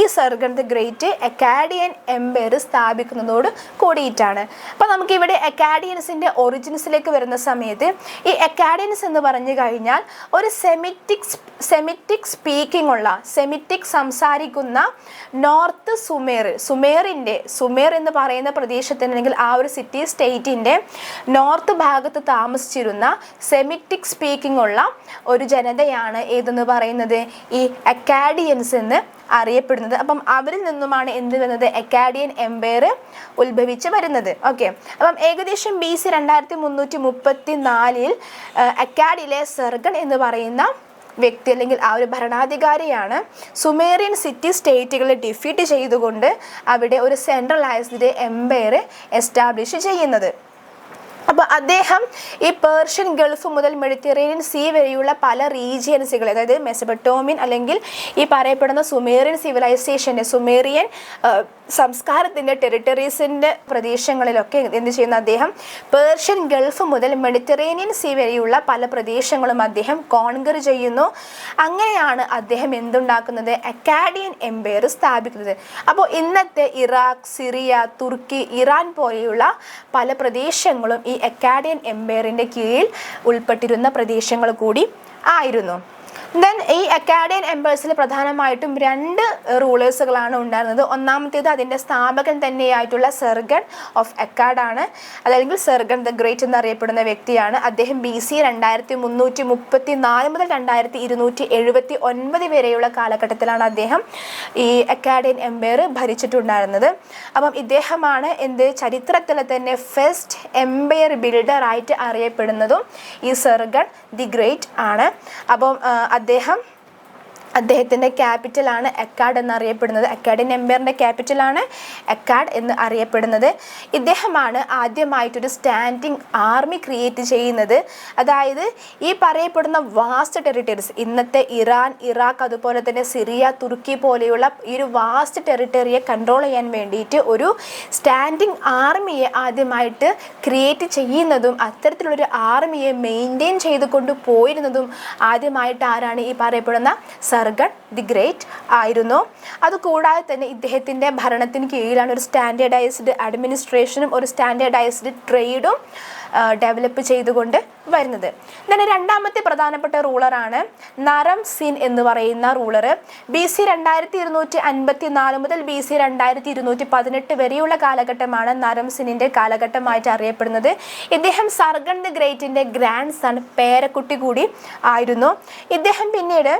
ഈ സെർഗൺ ദ ഗ്രേറ്റ് അക്കാഡിയൻ എംപയർ സ്ഥാപിക്കുന്നതോട് കൂടിയിട്ടാണ്. അപ്പോൾ നമുക്കിവിടെ അക്കാഡിയൻസിൻ്റെ ഒറിജിൻസിലേക്ക് വരുന്ന സമയത്ത് ഈ അക്കാഡിയൻസ് എന്ന് പറഞ്ഞു കഴിഞ്ഞാൽ ഒരു സെമിറ്റിക് സ്പീക്കിംഗ് ഉള്ള, സെമിറ്റിക് സംസാരിക്കുന്ന നോർത്ത് സുമേർ എന്ന് പറയുന്ന പ്രദേശത്തിന് അല്ലെങ്കിൽ ആ ഒരു സിറ്റി സ്റ്റേറ്റിൻ്റെ നോർത്ത് ഭാഗത്ത് താമസിച്ചിരുന്ന സെമിറ്റിക് സ്പീക്കിംഗ് ഉള്ള ഒരു ജനതയാണ് ഏതെന്ന് പറയുന്നത്? ഈ അക്കാഡിയൻസ് എന്ന് അറിയപ്പെടുന്നത്. അപ്പം അവരിൽ നിന്നുമാണ് എന്ത് വരുന്നത്? അക്കാഡിയൻ എംപയർ ഉത്ഭവിച്ച് വരുന്നത്. ഓക്കെ, അപ്പം ഏകദേശം BC 2334 അക്കാഡിലെ സെർഗൺ എന്ന് പറയുന്ന വ്യക്തി അല്ലെങ്കിൽ ആ ഒരു ഭരണാധികാരിയാണ് സുമേറിയൻ സിറ്റി സ്റ്റേറ്റുകളെ ഡിഫീറ്റ് ചെയ്തുകൊണ്ട് അവിടെ ഒരു സെൻട്രലൈസ്ഡ് എംപയർ എസ്റ്റാബ്ലിഷ് ചെയ്യുന്നത്. അപ്പോൾ അദ്ദേഹം ഈ പേർഷ്യൻ ഗൾഫ് മുതൽ മെഡിറ്ററേനിയൻ സീ വരെയുള്ള പല റീജിയൻസുകൾ, അതായത് മെസപ്പൊട്ടേമിയൻ അല്ലെങ്കിൽ ഈ പറയപ്പെടുന്ന സുമേറിയൻ സിവിലൈസേഷൻ്റെ സുമേറിയൻ സംസ്കാരത്തിൻ്റെ ടെറിട്ടറീസിൻ്റെ പ്രദേശങ്ങളിലൊക്കെ എന്ത് ചെയ്യുന്ന അദ്ദേഹം പേർഷ്യൻ ഗൾഫ് മുതൽ മെഡിറ്ററേനിയൻ സീ വരെയുള്ള പല പ്രദേശങ്ങളും അദ്ദേഹം കോൺകർ ചെയ്യുന്നു. അങ്ങനെയാണ് അദ്ദേഹം എന്തുണ്ടാക്കുന്നത്? അക്കാഡിയൻ എംപയർ സ്ഥാപിക്കുന്നത്. അപ്പോൾ ഇന്നത്തെ ഇറാഖ്, സിറിയ, തുർക്കി, ഇറാൻ പോലെയുള്ള പല പ്രദേശങ്ങളും ഈ അക്കാഡിയൻ എംപയറിൻ്റെ കീഴിൽ ഉൾപ്പെട്ടിരുന്ന പ്രദേശങ്ങൾ കൂടി ആയിരുന്നു. ദെൻ ഈ അക്കാഡിയൻ എംപേഴ്സിൽ പ്രധാനമായിട്ടും 2 റൂളേഴ്സുകളാണ് ഉണ്ടായിരുന്നത്. ഒന്നാമത്തേത് അതിൻ്റെ സ്ഥാപകൻ തന്നെയായിട്ടുള്ള സെർഗൺ ഓഫ് അക്കാഡാണ്, അതല്ലെങ്കിൽ സെർഗൺ ദ ഗ്രേറ്റ് എന്നറിയപ്പെടുന്ന വ്യക്തിയാണ്. അദ്ദേഹം BC 2334 മുതൽ 2279 വരെയുള്ള കാലഘട്ടത്തിലാണ് അദ്ദേഹം ഈ അക്കാഡിയൻ എംപയർ ഭരിച്ചിട്ടുണ്ടായിരുന്നത്. അപ്പം ഇദ്ദേഹമാണ് ചരിത്രത്തിൽ തന്നെ ഫസ്റ്റ് എംപയർ ബിൽഡർ ആയിട്ട് അറിയപ്പെടുന്നതും ഈ സെർഗൺ ദി ഗ്രേറ്റ് ആണ്. അപ്പം അദ്ദേഹത്തിൻ്റെ ക്യാപിറ്റലാണ് അക്കാഡ് എന്നറിയപ്പെടുന്നത്. അക്കാഡിയൻ എംപയറിൻ്റെ ക്യാപിറ്റലാണ് അക്കാഡ് എന്ന് അറിയപ്പെടുന്നത്. ഇദ്ദേഹമാണ് ആദ്യമായിട്ടൊരു സ്റ്റാൻഡിങ് ആർമി ക്രിയേറ്റ് ചെയ്യുന്നത്. അതായത് ഈ പറയപ്പെടുന്ന വാസ്റ്റ് ടെറിട്ടറീസ്, ഇന്നത്തെ ഇറാൻ, ഇറാഖ്, അതുപോലെ തന്നെ സിറിയ, തുർക്കി പോലെയുള്ള ഈ ഒരു വാസ്റ്റ് ടെറിട്ടറിയെ കൺട്രോൾ ചെയ്യാൻ വേണ്ടിയിട്ട് ഒരു സ്റ്റാൻഡിങ് ആർമിയെ ആദ്യമായിട്ട് ക്രിയേറ്റ് ചെയ്യുന്നതും അത്തരത്തിലുള്ളൊരു ആർമിയെ മെയിൻറ്റെയിൻ ചെയ്ത് കൊണ്ടുപോയിരുന്നതും ആദ്യമായിട്ട് ആരാണ്? ഈ പറയപ്പെടുന്ന സെർഗൺ ദി ഗ്രേറ്റ് ആയിരുന്നു. അതുകൂടാതെ തന്നെ ഇദ്ദേഹത്തിൻ്റെ ഭരണത്തിന് കീഴിലാണ് ഒരു സ്റ്റാൻഡേർഡൈസ്ഡ് അഡ്മിനിസ്ട്രേഷനും ഒരു സ്റ്റാൻഡേർഡൈസ്ഡ് ട്രേഡും ഡെവലപ്പ് ചെയ്തുകൊണ്ട് വരുന്നത്. then രണ്ടാമത്തെ പ്രധാനപ്പെട്ട റൂളറാണ് നരം സിൻ എന്ന് പറയുന്ന റൂളർ. BC 2254 മുതൽ BC 2218 വരെയുള്ള കാലഘട്ടമാണ് നരം സിനിൻ്റെ കാലഘട്ടമായിട്ട് അറിയപ്പെടുന്നത്. ഇദ്ദേഹം സർഗൺ ദി ഗ്രേറ്റിൻ്റെ ഗ്രാൻഡ് സൺ, പേരക്കുട്ടി കൂടി ആയിരുന്നു. ഇദ്ദേഹം പിന്നീട്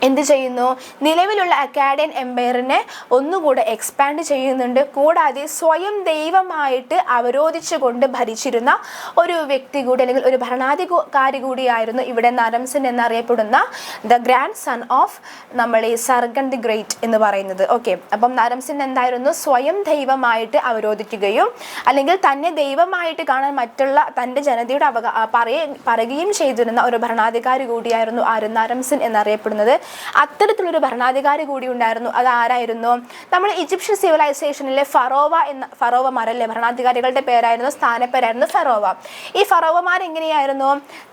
എന്ത് ചെയ്യുന്നു? നിലവിലുള്ള അക്കാഡിയൻ എംപയറിനെ ഒന്നുകൂടെ എക്സ്പാൻഡ് ചെയ്യുന്നുണ്ട്. കൂടാതെ സ്വയം ദൈവമായിട്ട് അവരോധിച്ചുകൊണ്ട് ഭരിച്ചിരുന്ന ഒരു വ്യക്തി കൂടി, അല്ലെങ്കിൽ ഒരു ഭരണാധികാരി കൂടിയായിരുന്നു ഇവിടെ നരംസിൻ എന്നറിയപ്പെടുന്ന ദ ഗ്രാൻഡ് സൺ ഓഫ് ഈ സർഗൺ ദി ഗ്രേറ്റ് എന്ന് പറയുന്നത്. ഓക്കെ, അപ്പം നരംസിൻ എന്തായിരുന്നു? സ്വയം ദൈവമായിട്ട് അവരോധിക്കുകയും അല്ലെങ്കിൽ തന്നെ ദൈവമായിട്ട് കാണാൻ മറ്റുള്ള തൻ്റെ ജനതയുടെ പറയുകയും ചെയ്തിരുന്ന ഒരു ഭരണാധികാരി കൂടിയായിരുന്നു ആര്? നരംസിൻ എന്നറിയപ്പെടുന്നത്. അത്തരത്തിലൊരു ഭരണാധികാരി കൂടി ഉണ്ടായിരുന്നു. അത് ആരായിരുന്നു? നമ്മൾ ഈജിപ്ഷ്യൻ സിവിലൈസേഷനിലെ ഫറോവമാരല്ലേ, ഭരണാധികാരികളുടെ പേരായിരുന്നു, സ്ഥാനപ്പേരായിരുന്നു ഫറോവ. ഈ ഫറോവമാർ എങ്ങനെയായിരുന്നു?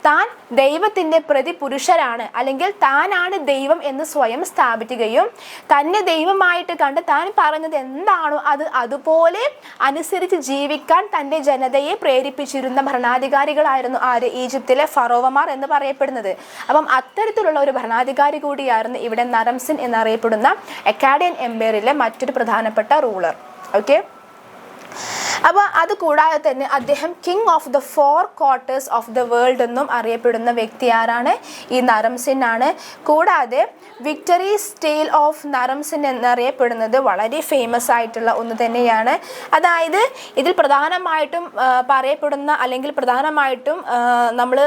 താൻ ദൈവത്തിൻ്റെ പ്രതിപുരുഷരാണ്, അല്ലെങ്കിൽ താനാണ് ദൈവം എന്ന് സ്വയം സ്ഥാപിക്കുകയും തന്നെ ദൈവമായിട്ട് കണ്ട് താൻ പറഞ്ഞത് എന്താണോ അത് അതുപോലെ അനുസരിച്ച് ജീവിക്കാൻ തൻ്റെ ജനതയെ പ്രേരിപ്പിച്ചിരുന്ന ഭരണാധികാരികളായിരുന്നു ആര്? ഈജിപ്തിലെ ഫറോവമാർ എന്ന് പറയപ്പെടുന്നത്. അപ്പം അത്തരത്തിലുള്ള ഒരു ഭരണാധികാരി കൂടിയായിരുന്നു ഇവിടെ നരംസിൻ എന്നറിയപ്പെടുന്ന അക്കാഡിയൻ എംപയറിലെ മറ്റൊരു പ്രധാനപ്പെട്ട റൂളർ. ഓക്കെ, അപ്പോൾ അത് കൂടാതെ തന്നെ അദ്ദേഹം king of the 4 quarters of the world എന്നും അറിയപ്പെടുന്ന വ്യക്തി ആരാണ്? ഈ നരംസിൻ ആണ്. കൂടാതെ വിക്ടറി സ്റ്റേൽ ഓഫ് നരംസിൻ എന്നറിയപ്പെടുന്നത് വളരെ ഫേമസ് ആയിട്ടുള്ള ഒന്ന് തന്നെയാണ്. അതായത് ഇതിൽ പ്രധാനമായിട്ടും പറയപ്പെടുന്ന, അല്ലെങ്കിൽ പ്രധാനമായിട്ടും നമ്മൾ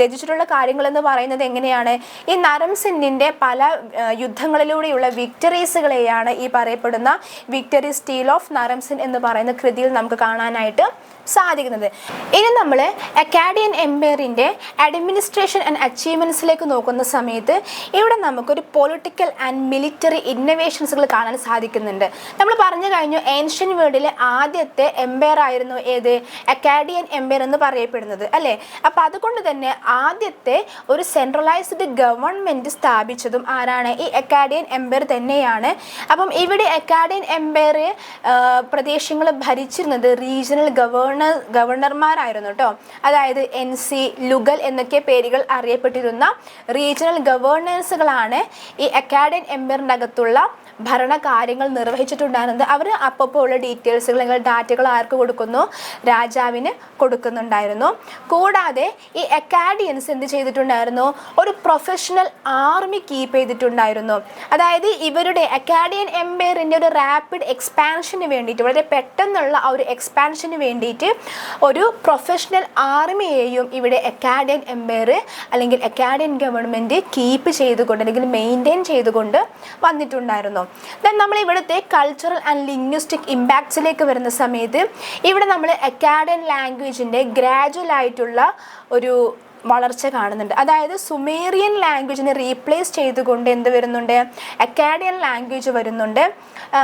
രചിച്ചിട്ടുള്ള കാര്യങ്ങളെന്ന് പറയുന്നത് എങ്ങനെയാണ്? ഈ നരംസിൻ്റെ പല യുദ്ധങ്ങളിലൂടെയുള്ള വിക്ടറീസുകളെയാണ് ഈ പറയപ്പെടുന്ന വിക്ടറി സ്റ്റേൽ ഓഫ് നരംസിൻ എന്ന് പറയുന്ന കൃതിയിൽ നമുക്ക് കാണാനായിട്ട് സാധിക്കുന്നത്. ഇനി നമ്മൾ അക്കാഡിയൻ എംപയറിൻ്റെ അഡ്മിനിസ്ട്രേഷൻ ആൻഡ് അച്ചീവ്മെൻറ്റ്സിലേക്ക് നോക്കുന്ന സമയത്ത് ഇവിടെ നമുക്കൊരു പൊളിറ്റിക്കൽ ആൻഡ് മിലിറ്ററി ഇന്നോവേഷൻസുകൾ കാണാൻ സാധിക്കുന്നുണ്ട്. നമ്മൾ പറഞ്ഞു കഴിഞ്ഞു ഏൻഷ്യൻ വേൾഡിലെ ആദ്യത്തെ എംപയർ ആയിരുന്നു ഏത്? അക്കാഡിയൻ എംപയർ എന്ന് പറയപ്പെടുന്നത് അല്ലേ. അപ്പം അതുകൊണ്ട് തന്നെ ആദ്യത്തെ ഒരു സെൻട്രലൈസ്ഡ് ഗവൺമെൻറ് സ്ഥാപിച്ചതും ആരാണ്? ഈ അക്കാഡിയൻ എംപയർ തന്നെയാണ്. അപ്പം ഇവിടെ അക്കാഡിയൻ എംപയർ പ്രദേശങ്ങൾ ഭരിച്ചിരുന്നത് റീജിയണൽ ഗവർണർമാരായിരുന്നു കേട്ടോ. അതായത് NC, ലുഗൽ എന്നൊക്കെ പേരുകൾ അറിയപ്പെട്ടിരുന്ന റീജിയണൽ ഗവർണേഴ്സുകളാണ് ഈ അക്കാഡിയൻ എംപയറിൻ്റെ അകത്തുള്ള ഭരണകാര്യങ്ങൾ നിർവഹിച്ചിട്ടുണ്ടായിരുന്നത്. അവർ അപ്പോൾ ഉള്ള ഡീറ്റെയിൽസുകൾ, അല്ലെങ്കിൽ ഡാറ്റകൾ ആർക്ക് കൊടുക്കുന്നു? രാജാവിന് കൊടുക്കുന്നുണ്ടായിരുന്നു. കൂടാതെ ഈ അക്കാഡിയൻസ് എന്ത് ചെയ്തിട്ടുണ്ടായിരുന്നു? ഒരു പ്രൊഫഷണൽ ആർമി കീപ്പ് ചെയ്തിട്ടുണ്ടായിരുന്നു. അതായത് ഇവരുടെ അക്കാഡിയൻ എംപയറിൻ്റെ ഒരു റാപ്പിഡ് എക്സ്പാൻഷന് വേണ്ടിയിട്ട്, വളരെ പെട്ടെന്നുള്ള ആ ഒരു എക്സ്പാൻഷന് വേണ്ടിയിട്ട് ഒരു പ്രൊഫഷണൽ ആർമിയെയും ഇവിടെ അക്കാഡിയൻ എംപയർ അല്ലെങ്കിൽ അക്കാഡിയൻ ഗവൺമെൻറ് കീപ്പ് ചെയ്തുകൊണ്ട് അല്ലെങ്കിൽ മെയിൻറ്റെയിൻ ചെയ്തുകൊണ്ട് വന്നിട്ടുണ്ടായിരുന്നു. ദെൻ നമ്മൾ ഇവിടുത്തെ കൾച്ചറൽ ആൻഡ് ലിംഗ്വിസ്റ്റിക് ഇമ്പാക്ട്സിലേക്ക് വരുന്ന സമയത്ത് ഇവിടെ നമ്മൾ അക്കാഡിയൻ ലാംഗ്വേജിൻ്റെ ഗ്രാജുവൽ ആയിട്ടുള്ള ഒരു വളർച്ച കാണുന്നുണ്ട്. അതായത് സുമേറിയൻ ലാംഗ്വേജിനെ റീപ്ലേസ് ചെയ്തുകൊണ്ട് എന്ത് വരുന്നുണ്ട്? അക്കാഡിയൻ ലാംഗ്വേജ് വരുന്നുണ്ട്.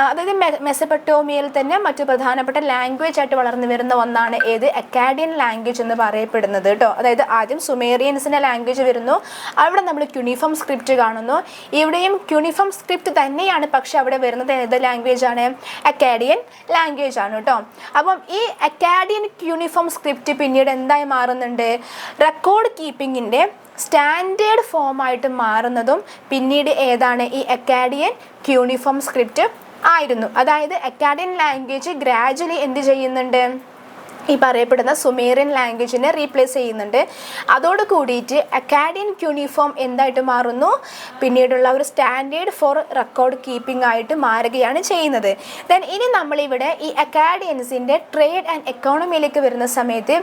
അതായത് മെസപ്പൊട്ടേമിയയിൽ തന്നെ മറ്റു പ്രധാനപ്പെട്ട ലാംഗ്വേജ് ആയിട്ട് വളർന്നു വരുന്ന ഒന്നാണ് ഏത്? അക്കാഡിയൻ ലാംഗ്വേജ് എന്ന് പറയപ്പെടുന്നത് കേട്ടോ. അതായത് ആദ്യം സുമേറിയൻസിൻ്റെ ലാംഗ്വേജ് വരുന്നു, അവിടെ നമ്മൾ ക്യൂണിഫോം സ്ക്രിപ്റ്റ് കാണുന്നു. ഇവിടെയും ക്യൂണിഫോം സ്ക്രിപ്റ്റ് തന്നെയാണ്, പക്ഷെ അവിടെ വരുന്നത് ഏത് ലാംഗ്വേജ് ആണ്? അക്കാഡിയൻ ലാംഗ്വേജ് ആണ് കേട്ടോ. അപ്പം ഈ അക്കാഡിയൻ ക്യൂണിഫോം സ്ക്രിപ്റ്റ് പിന്നീട് എന്തായി മാറുന്നുണ്ട്? റെക്കോർഡ് കീപ്പിങ്ങിൻ്റെ സ്റ്റാൻഡേർഡ് ഫോമായിട്ട് മാറുന്നതും പിന്നീട് ഏതാണ്? ഈ അക്കാഡിയൻ ക്യൂണിഫോം സ്ക്രിപ്റ്റ് ആയിരുന്നു. അതായത് അക്കാഡിയൻ ലാംഗ്വേജ് ഗ്രാജുവലി എന്ത് ചെയ്യുന്നുണ്ട്? ഈ പറയപ്പെടുന്ന സുമേറിയൻ ലാംഗ്വേജിനെ റീപ്ലേസ് ചെയ്യുന്നുണ്ട്. അതോട് കൂടിയിട്ട് അക്കാഡിയൻ ക്യൂണിഫോം എന്തായിട്ട് മാറുന്നു? പിന്നീടുള്ള ഒരു സ്റ്റാൻഡേർഡ് ഫോർ റെക്കോർഡ് കീപ്പിംഗ് ആയിട്ട് മാറുകയാണ് ചെയ്യുന്നത്. ദെൻ ഇനി നമ്മളിവിടെ ഈ അക്കാഡിയൻസിൻ്റെ ട്രേഡ് ആൻഡ് എക്കോണമിയിലേക്ക് വരുന്ന സമയത്ത്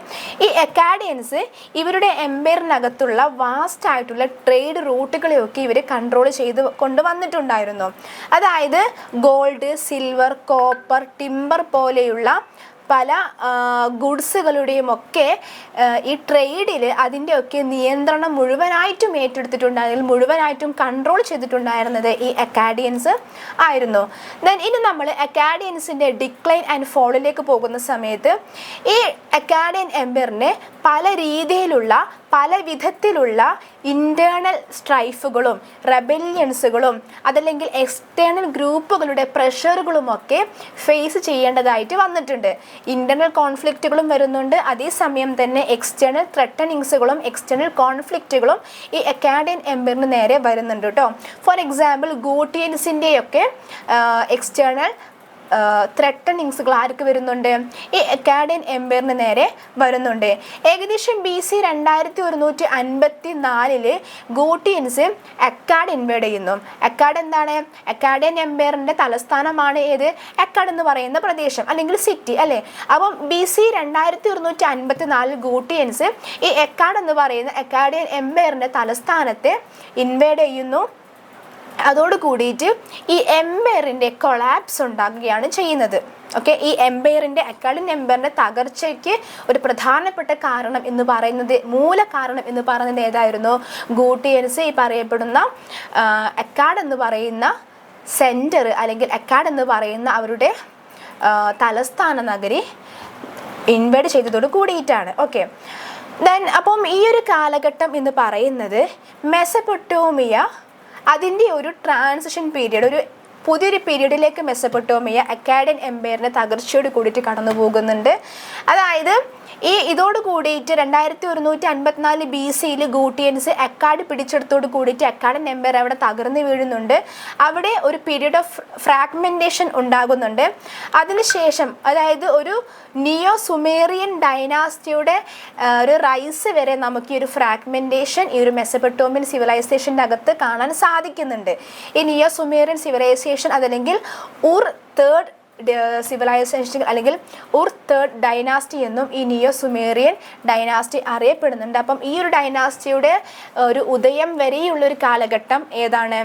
ഈ അക്കാഡിയൻസ് ഇവരുടെ എംപയറിനകത്തുള്ള വാസ്റ്റ് ആയിട്ടുള്ള ട്രേഡ് റൂട്ടുകളെയൊക്കെ ഇവർ കൺട്രോൾ ചെയ്ത് കൊണ്ടുവന്നിട്ടുണ്ടായിരുന്നു. അതായത് ഗോൾഡ്, സിൽവർ, കോപ്പർ, ടിമ്പർ പോലെയുള്ള പല ഗുഡ്സുകളുടെയും ഒക്കെ ഈ ട്രേഡിൽ അതിൻ്റെയൊക്കെ നിയന്ത്രണം മുഴുവനായിട്ടും ഏറ്റെടുത്തിട്ടുണ്ടായിരുന്നത്, മുഴുവനായിട്ടും കൺട്രോൾ ചെയ്തിട്ടുണ്ടായിരുന്നത് ഈ അക്കാഡിയൻസ് ആയിരുന്നു. ദെൻ ഇനി നമ്മൾ അക്കാഡിയൻസിൻ്റെ ഡിക്ലൈൻ ആൻഡ് ഫോളിലേക്ക് പോകുന്ന സമയത്ത് ഈ അക്കാഡിയൻ എംപയറിനെ പല രീതിയിലുള്ള പല വിധത്തിലുള്ള ഇൻറ്റേർണൽ സ്ട്രൈഫുകളും റെബല്യൻസുകളും അതല്ലെങ്കിൽ എക്സ്റ്റേണൽ ഗ്രൂപ്പുകളുടെ പ്രഷറുകളുമൊക്കെ ഫേസ് ചെയ്യേണ്ടതായിട്ട് വന്നിട്ടുണ്ട്. ഇൻറ്റർണൽ കോൺഫ്ലിക്റ്റുകളും വരുന്നുണ്ട്, അതേസമയം തന്നെ എക്സ്റ്റേണൽ ത്രെട്ടനിങ്സുകളും എക്സ്റ്റേണൽ കോൺഫ്ലിക്റ്റുകളും ഈ അക്കാഡിയൻ എംപയറിന് നേരെ വരുന്നുണ്ട് കേട്ടോ. ഫോർ എക്സാമ്പിൾ ഗൂട്ടിയൻസിൻ്റെയൊക്കെ എക്സ്റ്റേണൽ ത്രെട്ടനിങ്സുകൾ ആർക്ക് വരുന്നുണ്ട്? ഈ അക്കാഡിയൻ എംപയറിന് നേരെ വരുന്നുണ്ട്. ഏകദേശം BC 2154 ഗൂട്ടിയൻസ് അക്കാഡ് ഇൻവേഡ് ചെയ്യുന്നു. അക്കാഡ് എന്താണ്? അക്കാഡിയൻ എംപയറിൻ്റെ തലസ്ഥാനമാണ് ഏത്? അക്കാഡ് എന്ന് പറയുന്ന പ്രദേശം അല്ലെങ്കിൽ സിറ്റി അല്ലേ. അപ്പം BC 2154 ഗൂട്ടിയൻസ് ഈ അക്കാഡ് എന്ന് പറയുന്ന അക്കാഡിയൻ എംപയറിൻ്റെ തലസ്ഥാനത്തെ ഇൻവേഡ് ചെയ്യുന്നു. അതോട് കൂടിയിട്ട് ഈ എംപയറിൻ്റെ കൊളാപ്സ് ഉണ്ടാകുകയാണ് ചെയ്യുന്നത്. ഓക്കെ, ഈ എംപയറിൻ്റെ അക്കാഡിയൻ എംപയറിൻ്റെ തകർച്ചയ്ക്ക് ഒരു പ്രധാനപ്പെട്ട കാരണം എന്ന് പറയുന്നത്, മൂല കാരണം എന്ന് പറയുന്നത് ഏതായിരുന്നു? ഗൂട്ടിയൻസ് ഈ പറയപ്പെടുന്ന അക്കാഡ് എന്ന് പറയുന്ന സെൻറ്റർ അല്ലെങ്കിൽ അക്കാഡ് എന്ന് പറയുന്ന അവരുടെ തലസ്ഥാന നഗരി ഇൻവേഡ് ചെയ്തതോട് കൂടിയിട്ടാണ്. ഓക്കെ, ദെൻ അപ്പം ഈ ഒരു കാലഘട്ടം എന്ന് പറയുന്നത് മെസപ്പൊട്ടോമിയ അതിൻ്റെ ഒരു ട്രാൻസിഷൻ പീരീഡ്, ഒരു പുതിയൊരു പീരീഡിലേക്ക് മെസപ്പൊട്ടോമിയ അക്കാഡിയൻ എംപയറിൻ്റെ തകർച്ചയോട് കൂടിയിട്ട് കടന്നു പോകുന്നുണ്ട്. അതായത് ഇതോട് കൂടിയിട്ട് 2154 BC ഗൂട്ടിയൻസ് അക്കാഡ് പിടിച്ചെടുത്തോട് കൂടിയിട്ട് അക്കാഡിയൻ എംപയർ അവിടെ തകർന്നു വീഴുന്നുണ്ട്. അവിടെ ഒരു പീരീഡ് ഓഫ് ഫ്രാഗ്മെൻറ്റേഷൻ ഉണ്ടാകുന്നുണ്ട്. അതിനുശേഷം അതായത് ഒരു നിയോ സുമേറിയൻ ഡൈനാസ്റ്റിയുടെ ഒരു റൈസ് വരെ നമുക്ക് ഈ ഒരു ഫ്രാഗ്മെൻറ്റേഷൻ ഈ ഒരു മെസപ്പൊട്ടോമിയൻ സിവിലൈസേഷൻ്റെ അകത്ത് കാണാൻ സാധിക്കുന്നുണ്ട്. ഈ നിയോ സുമേറിയൻ സിവിലൈസേഷൻ അതല്ലെങ്കിൽ ഉർ തേർഡ് സിവിലൈസേഷൻ അല്ലെങ്കിൽ ഉർ തേർഡ് ഡൈനാസ്റ്റി എന്നും ഈ നിയോ സുമേറിയൻ ഡൈനാസ്റ്റി അറിയപ്പെടുന്നുണ്ട്. അപ്പം ഈ ഒരു ഡൈനാസ്റ്റിയുടെ ഒരു ഉദയം വരെയുള്ളൊരു കാലഘട്ടം ഏതാണ്?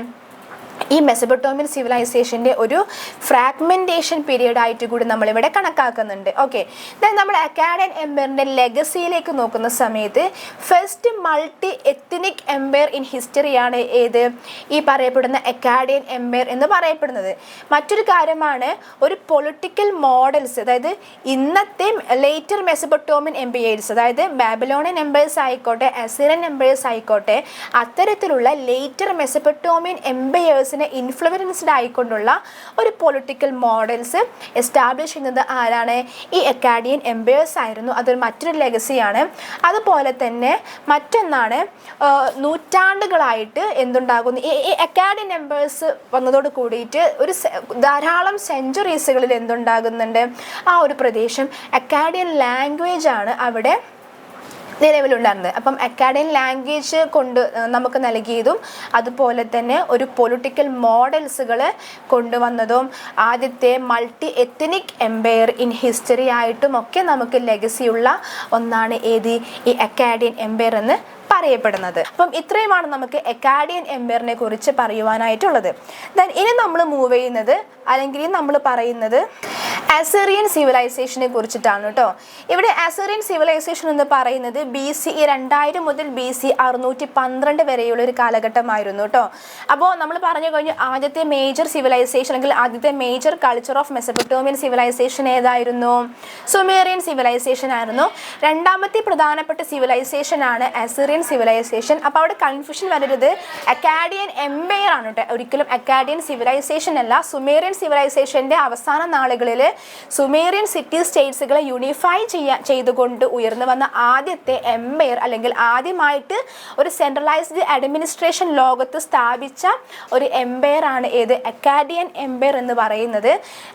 ഈ മെസപ്പൊട്ടോമിയൻ സിവിലൈസേഷൻ്റെ ഒരു ഫ്രാഗ്മെൻറ്റേഷൻ പീരീഡ് ആയിട്ട് കൂടി നമ്മളിവിടെ കണക്കാക്കുന്നുണ്ട്. ഓക്കെ, ദെൻ നമ്മൾ അക്കാഡിയൻ എംപയറിൻ്റെ ലെഗസിയിലേക്ക് നോക്കുന്ന സമയത്ത് first multi ethnic empire in ഹിസ്റ്ററിയാണ് ഏത്? ഈ പറയപ്പെടുന്ന അക്കാഡിയൻ എംപയർ എന്ന് പറയപ്പെടുന്നത്. മറ്റൊരു കാര്യമാണ് ഒരു പൊളിറ്റിക്കൽ മോഡൽസ്, അതായത് ഇന്നത്തെ ലേറ്റർ മെസപ്പൊട്ടോമിയൻ എംപയേഴ്സ്, അതായത് ബാബിലോണിയൻ എംപയേഴ്സ് ആയിക്കോട്ടെ അസിറിയൻ എംപയേഴ്സ് ആയിക്കോട്ടെ, അത്തരത്തിലുള്ള ലേറ്റർ മെസപ്പൊട്ടോമിയൻ എംപയേഴ്സിനെ ഇൻഫ്ലുവൻസ്ഡ് ആയിക്കൊണ്ടുള്ള ഒരു പൊളിറ്റിക്കൽ മോഡൽസ് എസ്റ്റാബ്ലിഷ് ചെയ്യുന്നത് ആരാണ്? ഈ അക്കാഡിയൻ എംപയേഴ്സ് ആയിരുന്നു. അതൊരു മറ്റൊരു ലെഗസിയാണ്. അതുപോലെ തന്നെ മറ്റൊന്നാണ് നൂറ്റാണ്ടുകളായിട്ട് എന്തുണ്ടാകുന്നു, ഈ അക്കാഡിയൻ എംപയേഴ്സ് വന്നതോട് കൂടിയിട്ട് ഒരു ധാരാളം സെഞ്ചുറീസുകളിൽ എന്തുണ്ടാകുന്നുണ്ട്? ആ ഒരു പ്രദേശം അക്കാഡിയൻ ലാംഗ്വേജ് ആണ് അവിടെ നിലവിലുണ്ടായിരുന്നത്. അപ്പം അക്കാഡിയൻ ലാംഗ്വേജ് കൊണ്ട് നമുക്ക് നൽകിയതും അതുപോലെ തന്നെ ഒരു പൊളിറ്റിക്കൽ മോഡൽസുകൾ കൊണ്ടുവന്നതും ആദ്യത്തെ multi ethnic empire in history ആയിട്ടും ഒക്കെ നമുക്ക് ലെഗസിയുള്ള ഒന്നാണ് ഏത്? ഈ അക്കാഡിയൻ എംപയർ എന്ന് പറയപ്പെടുന്നത്. അപ്പം ഇത്രയുമാണ് നമുക്ക് അക്കാഡിയൻ എംപയറിനെ കുറിച്ച് പറയുവാനായിട്ടുള്ളത്. ദെൻ ഇനി നമ്മൾ മൂവ് ചെയ്യുന്നത് അല്ലെങ്കിൽ നമ്മൾ പറയുന്നത് അസിറിയൻ സിവിലൈസേഷനെ കുറിച്ചിട്ടാണ് കേട്ടോ. ഇവിടെ അസിറിയൻ സിവിലൈസേഷൻ എന്ന് പറയുന്നത് BC 2000 മുതൽ BC 612 വരെയുള്ള ഒരു കാലഘട്ടമായിരുന്നു കേട്ടോ. അപ്പോൾ നമ്മൾ പറഞ്ഞു കഴിഞ്ഞു ആദ്യത്തെ മേജർ സിവിലൈസേഷൻ അല്ലെങ്കിൽ ആദ്യത്തെ major culture of Mesopotamian civilization ഏതായിരുന്നു? സുമേറിയൻ സിവിലൈസേഷൻ ആയിരുന്നു. രണ്ടാമത്തെ പ്രധാനപ്പെട്ട സിവിലൈസേഷൻ ആണ് അസിറിയൻ സിവിലൈസേഷൻ. അപ്പോൾ അവിടെ കൺഫ്യൂഷൻ വരരുത്, അക്കാഡിയൻ എംപയർ ആണ് കേട്ടോ, ഒരിക്കലും അക്കാഡിയൻ സിവിലൈസേഷൻ അല്ല. സുമേറിയൻ സിവിലൈസേഷൻ്റെ അവസാന നാളുകളിൽ സുമേറിയൻ സിറ്റി സ്റ്റേറ്റ്സുകളെ യൂണിഫൈ ചെയ്തുകൊണ്ട് ഉയർന്നു വന്ന ആദ്യത്തെ എംപയർ അല്ലെങ്കിൽ ആദ്യമായിട്ട് ഒരു സെൻട്രലൈസ്ഡ് അഡ്മിനിസ്ട്രേഷൻ ലോകത്ത് സ്ഥാപിച്ച ഒരു എംപയർ ആണ് ഏത്? അക്കാഡിയൻ എംപയർ എന്ന് പറയുന്നത്.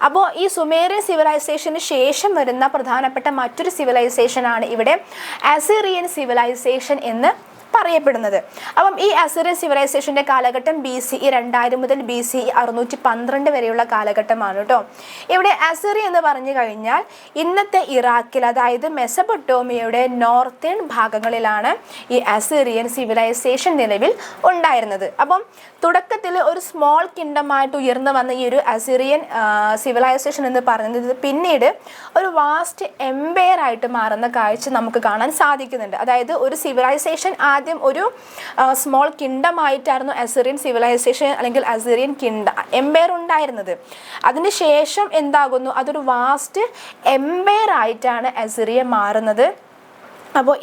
അപ്പോൾ ഈ സുമേറിയൻ സിവിലൈസേഷന് ശേഷം വരുന്ന പ്രധാനപ്പെട്ട മറ്റൊരു സിവിലൈസേഷൻ ആണ് ഇവിടെ അസിറിയൻ സിവിലൈസേഷൻ എന്ന് പറയപ്പെടുന്നത്. അപ്പം ഈ അസിറിയൻ സിവിലൈസേഷൻ്റെ കാലഘട്ടം BCE 2000 മുതൽ BCE 612 വരെയുള്ള കാലഘട്ടമാണ് കേട്ടോ. ഇവിടെ അസിറി എന്ന് പറഞ്ഞു കഴിഞ്ഞാൽ ഇന്നത്തെ ഇറാഖിൽ, അതായത് മെസപ്പൊട്ടോമിയയുടെ നോർത്തേൺ ഭാഗങ്ങളിലാണ് ഈ അസിറിയൻ സിവിലൈസേഷൻ നിലവിൽ ഉണ്ടായിരുന്നത്. അപ്പം തുടക്കത്തിൽ ഒരു സ്മോൾ കിങ്ഡമായിട്ട് ഉയർന്നു വന്ന ഈ ഒരു അസിറിയൻ സിവിലൈസേഷൻ എന്ന് പറയുന്നത് പിന്നീട് ഒരു വാസ്റ്റ് എംപയർ ആയിട്ട് മാറുന്ന കാഴ്ച നമുക്ക് കാണാൻ സാധിക്കുന്നുണ്ട്. അതായത് ഒരു സിവിലൈസേഷൻ ആദ്യം ഒരു സ്മോൾ കിങ്ഡമായിട്ടായിരുന്നു അസിറിയൻ സിവിലൈസേഷൻ അല്ലെങ്കിൽ അസിറിയൻ എംപയർ ഉണ്ടായിരുന്നത്. അതിനുശേഷം എന്താകുന്നു? അതൊരു വാസ്റ്റ് എംപയർ ആയിട്ടാണ് അസിറിയ മാറുന്നത്. അപ്പോൾ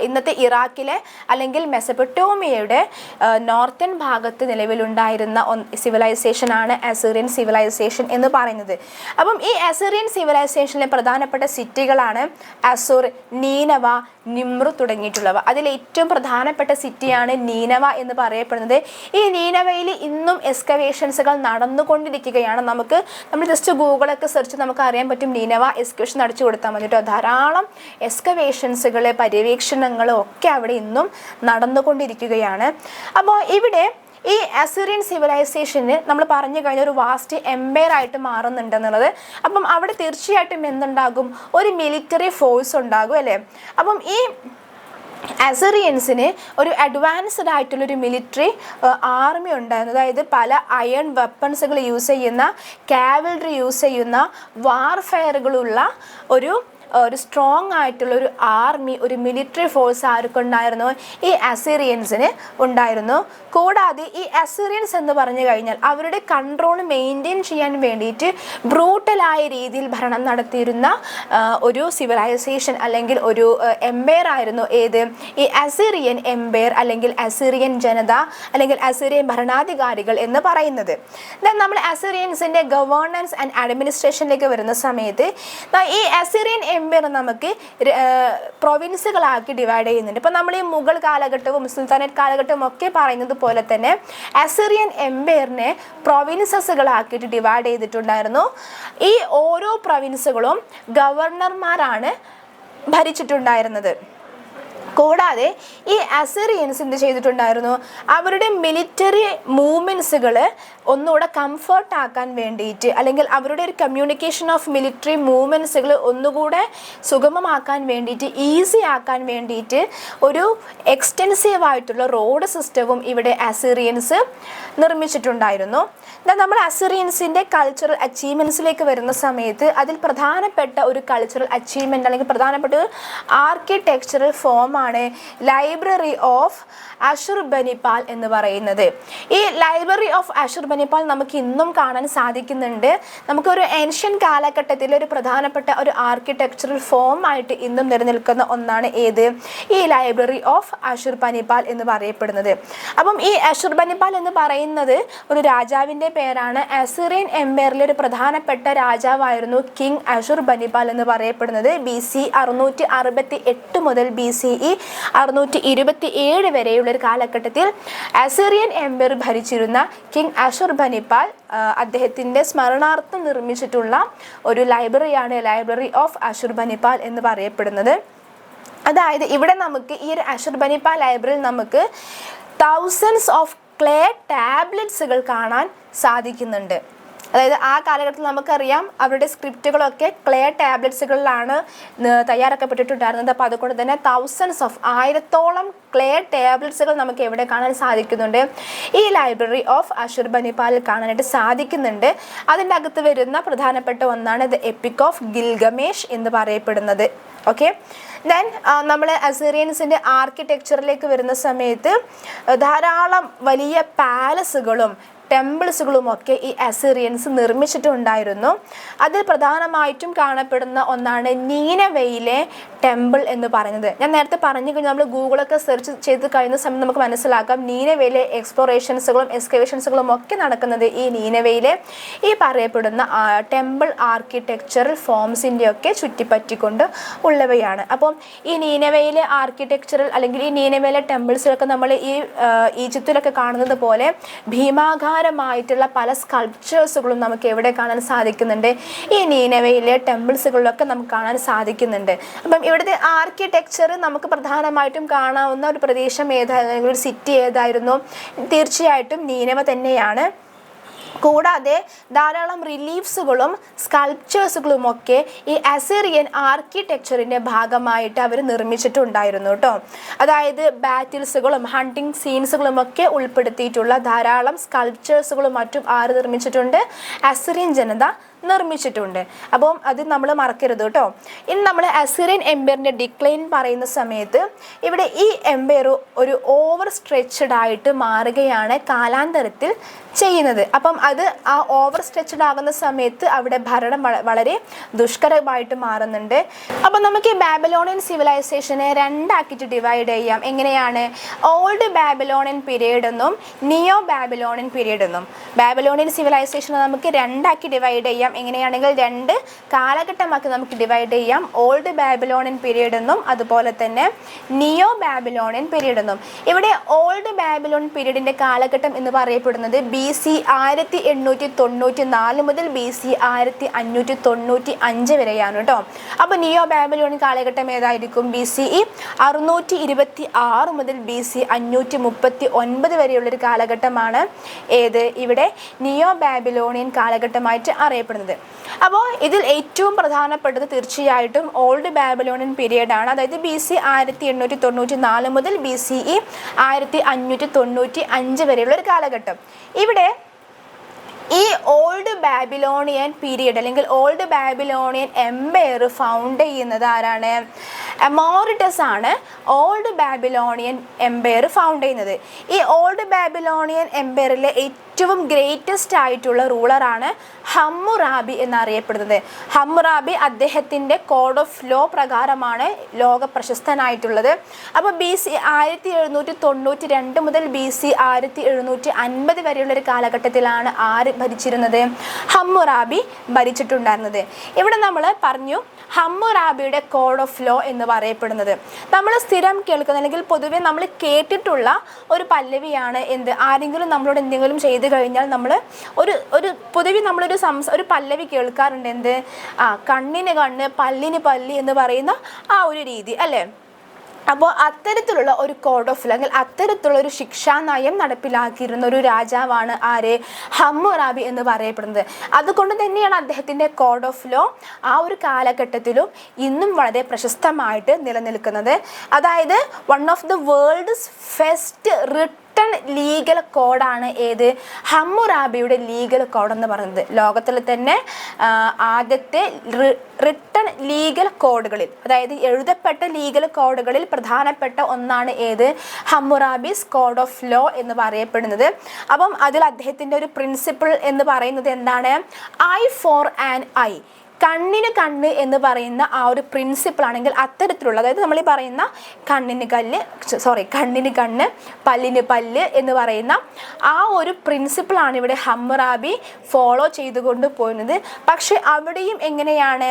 ഇന്നത്തെ ഇറാഖിലെ അല്ലെങ്കിൽ മെസപ്പൊട്ടോമിയയുടെ നോർത്തേൺ ഭാഗത്ത് നിലവിലുണ്ടായിരുന്ന സിവിലൈസേഷനാണ് അസിറിയൻ സിവിലൈസേഷൻ എന്ന് പറയുന്നത്. അപ്പം ഈ അസിറിയൻ സിവിലൈസേഷനിലെ പ്രധാനപ്പെട്ട സിറ്റികളാണ് അസുർ, നീനവ, നിമ്രു തുടങ്ങിയിട്ടുള്ളവ. അതിൽ ഏറ്റവും പ്രധാനപ്പെട്ട സിറ്റിയാണ് നീനവ എന്ന് പറയപ്പെടുന്നത്. ഈ നീനവയിൽ ഇന്നും എക്സ്കവേഷൻസുകൾ നടന്നുകൊണ്ടിരിക്കുകയാണ്. നമ്മൾ ജസ്റ്റ് ഗൂഗിളൊക്കെ സെർച്ച് നമുക്ക് അറിയാൻ പറ്റും. നീനവ എക്സ്കവേഷൻ അടിച്ചു കൊടുത്താൽ മതി കേട്ടോ. ധാരാളം എക്സ്കവേഷൻസുകൾ, പര്യവേക്ഷണങ്ങൾ ഒക്കെ അവിടെ ഇന്നും നടന്നുകൊണ്ടിരിക്കുകയാണ്. അപ്പോൾ ഇവിടെ ഈ അസിറിയൻ സിവിലൈസേഷന് നമ്മൾ പറഞ്ഞു കഴിഞ്ഞ ഒരു വാസ്റ്റ് എംപയർ ആയിട്ട് മാറുന്നുണ്ടെന്നുള്ളത്. അപ്പം അവിടെ തീർച്ചയായിട്ടും എന്തുണ്ടാകും? ഒരു മിലിറ്ററി ഫോഴ്സ് ഉണ്ടാകും അല്ലേ? അപ്പം ഈ അസിറിയൻസിന് ഒരു അഡ്വാൻസ്ഡ് ആയിട്ടുള്ളൊരു മിലിറ്ററി ആർമി ഉണ്ടായിരുന്നു. അതായത് പല അയൺ വെപ്പൺസുകൾ യൂസ് ചെയ്യുന്ന, കാവൽറി യൂസ് ചെയ്യുന്ന, വാർഫെയറുകളുള്ള ഒരു സ്ട്രോങ് ആയിട്ടുള്ള ഒരു ആർമി, ഒരു മിലിറ്ററി ഫോഴ്സ് ആർക്കുണ്ടായിരുന്നു? ഈ അസിറിയൻസിന് ഉണ്ടായിരുന്നു. കൂടാതെ ഈ അസിറിയൻസ് എന്ന് പറഞ്ഞു കഴിഞ്ഞാൽ അവരുടെ കൺട്രോൾ മെയിൻറ്റെയിൻ ചെയ്യാൻ വേണ്ടിയിട്ട് ബ്രൂട്ടലായ രീതിയിൽ ഭരണം നടത്തിയിരുന്ന ഒരു സിവിലൈസേഷൻ അല്ലെങ്കിൽ ഒരു എംപയർ ആയിരുന്നു ഏത്? ഈ അസിറിയൻ എംപയർ അല്ലെങ്കിൽ അസിറിയൻ ജനത അല്ലെങ്കിൽ അസിറിയൻ ഭരണാധികാരികൾ എന്ന് പറയുന്നത്. നമ്മൾ അസിറിയൻസിൻ്റെ ഗവേണൻസ് ആൻഡ് അഡ്മിനിസ്ട്രേഷനിലേക്ക് വരുന്ന സമയത്ത് ഈ അസിറിയൻ എംപയർ നമുക്ക് പ്രൊവിൻസുകളാക്കി ഡിവൈഡ് ചെയ്യുന്നുണ്ട്. ഇപ്പം നമ്മൾ ഈ മുഗൾ കാലഘട്ടവും സുൽത്താനേറ്റ് കാലഘട്ടവും ഒക്കെ പറയുന്നത് പോലെ തന്നെ അസിറിയൻ എംപയറിനെ പ്രൊവിൻസസുകളാക്കിയിട്ട് ഡിവൈഡ് ചെയ്തിട്ടുണ്ടായിരുന്നു. ഈ ഓരോ പ്രൊവിൻസുകളും ഗവർണർമാരാണ് ഭരിച്ചിട്ടുണ്ടായിരുന്നത്. കൂടാതെ ഈ അസിറിയൻസ് എന്ത് ചെയ്തിട്ടുണ്ടായിരുന്നു? അവരുടെ മിലിറ്ററി മൂവ്മെൻറ്റ്സുകൾ ഒന്നുകൂടെ കംഫർട്ട് ആക്കാൻ വേണ്ടിയിട്ട് അല്ലെങ്കിൽ അവരുടെ ഒരു കമ്മ്യൂണിക്കേഷൻ ഓഫ് മിലിറ്ററി മൂവ്മെൻറ്റ്സുകൾ ഒന്നുകൂടെ സുഗമമാക്കാൻ വേണ്ടിയിട്ട്, ഈസി ആക്കാൻ വേണ്ടിയിട്ട് ഒരു എക്സ്റ്റെൻസീവായിട്ടുള്ള റോഡ് സിസ്റ്റവും ഇവിടെ അസിറിയൻസ് നിർമ്മിച്ചിട്ടുണ്ടായിരുന്നു. നമ്മൾ അസിറിയൻസിൻ്റെ കൾച്ചറൽ അച്ചീവ്മെൻറ്റ്സിലേക്ക് വരുന്ന സമയത്ത് അതിൽ പ്രധാനപ്പെട്ട ഒരു കൾച്ചറൽ അച്ചീവ്മെൻറ്റ് അല്ലെങ്കിൽ പ്രധാനപ്പെട്ട ഒരു ആർക്കിടെക്ചറൽ ഫോമാണ് ലൈബ്രറി ഓഫ് അഷുർബനിപാൽ എന്ന് പറയുന്നത്. ഈ ലൈബ്രറി ഓഫ് അഷുർബനിപാൽ നമുക്ക് ഇന്നും കാണാൻ സാധിക്കുന്നുണ്ട്. നമുക്കൊരു ഏൻഷ്യൻ കാലഘട്ടത്തിൽ ഒരു പ്രധാനപ്പെട്ട ഒരു ആർക്കിടെക്ചറൽ ഫോം ആയിട്ട് ഇന്നും നിലനിൽക്കുന്ന ഒന്നാണ് ഏത്? ഈ ലൈബ്രറി ഓഫ് അഷുർബനിപാൽ എന്ന് പറയപ്പെടുന്നത്. അപ്പം ഈ അഷുർബനിപാൽ എന്ന് പറയുന്നത് ഒരു രാജാവിൻ്റെ പേരാണ്. അസിറിയൻ എംപയറിലെ ഒരു പ്രധാനപ്പെട്ട രാജാവായിരുന്നു കിങ് അഷുർബനിപാൽ എന്ന് പറയപ്പെടുന്നത്. BC 668 മുതൽ BCE 627 വരെയുള്ളൊരു കാലഘട്ടത്തിൽ അസിറിയൻ എംപയർ ഭരിച്ചിരുന്ന കിങ് അഷുർബനിപാൽ അദ്ദേഹത്തിൻ്റെ സ്മരണാർത്ഥം നിർമ്മിച്ചിട്ടുള്ള ഒരു ലൈബ്രറിയാണ് ലൈബ്രറി ഓഫ് അഷുർബനിപാൽ എന്ന് പറയപ്പെടുന്നത്. അതായത് ഇവിടെ നമുക്ക് ഈ ഒരു അഷുർബനിപാൽ ലൈബ്രറിയിൽ നമുക്ക് തൗസൻഡ്സ് ഓഫ് ക്ലേ ടാബ്ലറ്റ്സുകൾ കാണാൻ സാധിക്കുന്നുണ്ട്. അതായത് ആ കാലഘട്ടത്തിൽ നമുക്കറിയാം അവരുടെ സ്ക്രിപ്റ്റുകളൊക്കെ ക്ലേ ടാബ്ലറ്റ്സുകളിലാണ് തയ്യാറാക്കപ്പെട്ടിട്ടുണ്ടായിരുന്നത്. അപ്പോൾ അതുകൊണ്ട് തന്നെ തൗസൻഡ്സ് ഓഫ് 1000ഓളം ക്ലേ ടാബ്ലറ്റ്സുകൾ നമുക്ക് എവിടെ കാണാൻ സാധിക്കുന്നുണ്ട്? ഈ ലൈബ്രറി ഓഫ് അഷുർബനിപാലിൽ കാണാനായിട്ട് സാധിക്കുന്നുണ്ട്. അതിൻ്റെ അകത്ത് വരുന്ന പ്രധാനപ്പെട്ട ഒന്നാണ് ദ എപ്പിക് ഓഫ് ഗിൽഗമേഷ് എന്ന് പറയപ്പെടുന്നത്. ഓക്കെ, ദെൻ നമ്മൾ അസിറിയൻസിൻ്റെ ആർക്കിടെക്ചറിലേക്ക് വരുന്ന സമയത്ത് ധാരാളം വലിയ പാലസുകളും ടെമ്പിൾസുകളുമൊക്കെ ഈ അസീറിയൻസ് നിർമ്മിച്ചിട്ടുണ്ടായിരുന്നു. അതിൽ പ്രധാനമായിട്ടും കാണപ്പെടുന്ന ഒന്നാണ് നീനവയിലെ ടെമ്പിൾ എന്ന് പറയുന്നത്. ഞാൻ നേരത്തെ പറഞ്ഞു കഴിഞ്ഞാൽ നമ്മൾ ഗൂഗിളൊക്കെ സെർച്ച് ചെയ്ത് കഴിയുന്ന സമയം നമുക്ക് മനസ്സിലാക്കാം നീനവയിലെ എക്സ്പ്ലോറേഷൻസുകളും എക്സ്കവേഷൻസുകളും ഒക്കെ നടക്കുന്നത് ഈ നീനവയിലെ ഈ പറയപ്പെടുന്ന ടെമ്പിൾ ആർക്കിടെക്ചറൽ ഫോംസിൻ്റെയൊക്കെ ചുറ്റിപ്പറ്റിക്കൊണ്ട് ഉള്ളവയാണ്. അപ്പം ഈ നീനവയിലെ ആർക്കിടെക്ചറൽ അല്ലെങ്കിൽ ഈ നീനവയിലെ ടെമ്പിൾസിലൊക്കെ നമ്മൾ ഈ ഈജിപ്തിലൊക്കെ കാണുന്നത് പോലെ ഭീമാകാരമായിട്ടുള്ള പല സ്കൾപ്ചേഴ്സുകളും നമുക്ക് എവിടെ കാണാൻ സാധിക്കുന്നുണ്ട്? ഈ നീനവയിലെ ടെമ്പിൾസുകളിലൊക്കെ നമുക്ക് കാണാൻ സാധിക്കുന്നുണ്ട്. അപ്പം ഇവിടുത്തെ ആർക്കിടെക്ചർ നമുക്ക് പ്രധാനമായിട്ടും കാണാവുന്ന ഒരു പ്രദേശം ഏതായിരുന്നു, ഒരു സിറ്റി ഏതായിരുന്നു? തീർച്ചയായിട്ടും നീനവ തന്നെയാണ്. കൂടാതെ ധാരാളം റിലീഫ്സുകളും സ്കൾപ്ചേഴ്സുകളുമൊക്കെ ഈ അസീറിയൻ ആർക്കിടെക്ചറിൻ്റെ ഭാഗമായിട്ട് അവർ നിർമ്മിച്ചിട്ടുണ്ടായിരുന്നു കേട്ടോ. അതായത് ബാറ്റിൽസുകളും ഹണ്ടിങ് സീൻസുകളുമൊക്കെ ഉൾപ്പെടുത്തിയിട്ടുള്ള ധാരാളം സ്കൾപ്ചേഴ്സുകളും മറ്റും ആര് നിർമ്മിച്ചിട്ടുണ്ട്? അസീറിയൻ ജനത നിർമ്മിച്ചിട്ടുണ്ട്. അപ്പം അത് നമ്മൾ മറക്കരുത് കേട്ടോ. ഇനി നമ്മൾ അസീറിയൻ എംപയറിൻ്റെ ഡിക്ലൈൻ പറയുന്ന സമയത്ത് ഇവിടെ ഈ എംപയർ ഒരു ഓവർ സ്ട്രെച്ച്ഡ് ആയിട്ട് മാറുകയാണ് കാലാന്തരത്തിൽ ചെയ്യുന്നത്. അപ്പം അത് ആ ഓവർ സ്ട്രെച്ച്ഡ് ആകുന്ന സമയത്ത് അവിടെ ഭരണം വളരെ ദുഷ്കരമായിട്ട് മാറുന്നുണ്ട്. അപ്പം നമുക്ക് ഈ ബാബിലോണിയൻ സിവിലൈസേഷനെ രണ്ടാക്കിയിട്ട് ഡിവൈഡ് ചെയ്യാം. എങ്ങനെയാണ്? ഓൾഡ് ബാബിലോണിയൻ പീരീഡ് എന്നും നിയോ ബാബിലോണിയൻ പീരീഡ് എന്നും. ബാബിലോണിയൻ സിവിലൈസേഷനെ നമുക്ക് രണ്ടാക്കി ഡിവൈഡ് ചെയ്യാം. എങ്ങനെയാണെങ്കിൽ രണ്ട് കാലഘട്ടമാക്കി നമുക്ക് ഡിവൈഡ് ചെയ്യാം. ഓൾഡ് ബാബിലോണിയൻ പീരീഡ് എന്നും അതുപോലെ തന്നെ നിയോ ബാബിലോണിയൻ പീരീഡ് എന്നും. ഇവിടെ ഓൾഡ് ബാബിലോൺ പീരീഡിൻ്റെ കാലഘട്ടം എന്ന് പറയപ്പെടുന്നത് BC 1894 മുതൽ BC 1595 വരെയാണ് കേട്ടോ. അപ്പോൾ നിയോ ബാബിലോണിയൻ കാലഘട്ടം ഏതായിരിക്കും? BCE 626 മുതൽ BC 539 വരെയുള്ളൊരു കാലഘട്ടമാണ് ഏത്? ഇവിടെ നിയോ ബാബിലോണിയൻ കാലഘട്ടമായിട്ട് അറിയപ്പെടുന്നത്. അപ്പോൾ ഇതിൽ ഏറ്റവും പ്രധാനപ്പെട്ടത് തീർച്ചയായിട്ടും ഓൾഡ് ബാബിലോണിയൻ പീരീഡാണ്. അതായത് BC 1894 മുതൽ BCE 1595 വരെയുള്ള ഒരു കാലഘട്ടം. ഇവിടെ ഈ ഓൾഡ് ബാബിലോണിയൻ പീരീഡ് അല്ലെങ്കിൽ ഓൾഡ് ബാബിലോണിയൻ എംപയർ ഫൗണ്ട് ചെയ്യുന്നത് ആരാണ്? അമോറിഡസ് ആണ് ഓൾഡ് ബാബിലോണിയൻ എംപയർ ഫൗണ്ട് ചെയ്യുന്നത്. ഈ ഓൾഡ് ബാബിലോണിയൻ എംപയറിലെ ഏറ്റവും ഗ്രേറ്റസ്റ്റ് ആയിട്ടുള്ള റൂളറാണ് ഹമ്മുറാബി എന്നറിയപ്പെടുന്നത്. ഹമ്മുറാബി അദ്ദേഹത്തിൻ്റെ കോഡ് ഓഫ് ലോ പ്രകാരമാണ് ലോക പ്രശസ്തനായിട്ടുള്ളത്. അപ്പോൾ BC 1792 മുതൽ BC 1750 വരെയുള്ളൊരു കാലഘട്ടത്തിലാണ് ആര് ഭരിച്ചിരുന്നത്? ഹമ്മുറാബി ഭരിച്ചിട്ടുണ്ടായിരുന്നത്. ഇവിടെ നമ്മൾ പറഞ്ഞു ഹമ്മുറാബിയുടെ കോഡ് ഓഫ് ലോ എന്ന് പറയപ്പെടുന്നത് നമ്മൾ സ്ഥിരം കേൾക്കുന്ന അല്ലെങ്കിൽ പൊതുവെ നമ്മൾ കേട്ടിട്ടുള്ള ഒരു പല്ലവിയാണ്. എന്ത്? ആരെങ്കിലും നമ്മളോട് എന്തെങ്കിലും ചെയ്തു കഴിഞ്ഞാൽ നമ്മൾ ഒരു പൊതുവെ നമ്മളൊരു ഒരു പല്ലവി കേൾക്കാറുണ്ട്. എന്ത്? കണ്ണിന് കണ്ണ് പല്ലിന് പല്ലി എന്ന് പറയുന്ന ആ ഒരു രീതി അല്ലേ? അപ്പോൾ അത്തരത്തിലുള്ള ഒരു കോഡ് ഓഫ് ലോ അല്ലെങ്കിൽ അത്തരത്തിലുള്ള ഒരു ശിക്ഷാ നയം നടപ്പിലാക്കിയിരുന്ന ഒരു രാജാവാണ് ആര്? ഹമ്മുറാബി എന്ന് പറയപ്പെടുന്നത്. അതുകൊണ്ട് തന്നെയാണ് അദ്ദേഹത്തിൻ്റെ കോഡ് ഓഫ് ലോ ആ ഒരു കാലഘട്ടത്തിലും ഇന്നും വളരെ പ്രശസ്തമായിട്ട് നിലനിൽക്കുന്നത്. അതായത് one of the world's first written legal കോഡാണ് ഏത്? ഹമ്മുറാബിയുടെ ലീഗൽ കോഡ് എന്ന് പറയുന്നത്. ലോകത്തിൽ തന്നെ ആദ്യത്തെ റിട്ടൺ ലീഗൽ കോഡുകളിൽ, അതായത് എഴുതപ്പെട്ട ലീഗൽ കോഡുകളിൽ പ്രധാനപ്പെട്ട ഒന്നാണ് ഏത്? ഹമ്മുറാബീസ് കോഡ് ഓഫ് ലോ എന്ന് പറയപ്പെടുന്നത്. അപ്പം അതിൽ അദ്ദേഹത്തിൻ്റെ ഒരു പ്രിൻസിപ്പിൾ എന്ന് പറയുന്നത് എന്താണ്? ഐ ഫോർ ആൻ ഐ, കണ്ണിന് കണ്ണ് എന്ന് പറയുന്ന ആ ഒരു പ്രിൻസിപ്പിൾ ആണെങ്കിൽ അത്തരത്തിലുള്ള, അതായത് നമ്മൾ ഈ പറയുന്ന കണ്ണിന് കണ്ണ് പല്ലിന് പല്ല് എന്ന് പറയുന്ന ആ ഒരു പ്രിൻസിപ്പിളാണ് ഇവിടെ ഹമ്മുറാബി ഫോളോ ചെയ്തുകൊണ്ട് പോകുന്നത്. പക്ഷെ അവിടെയും എങ്ങനെയാണ്?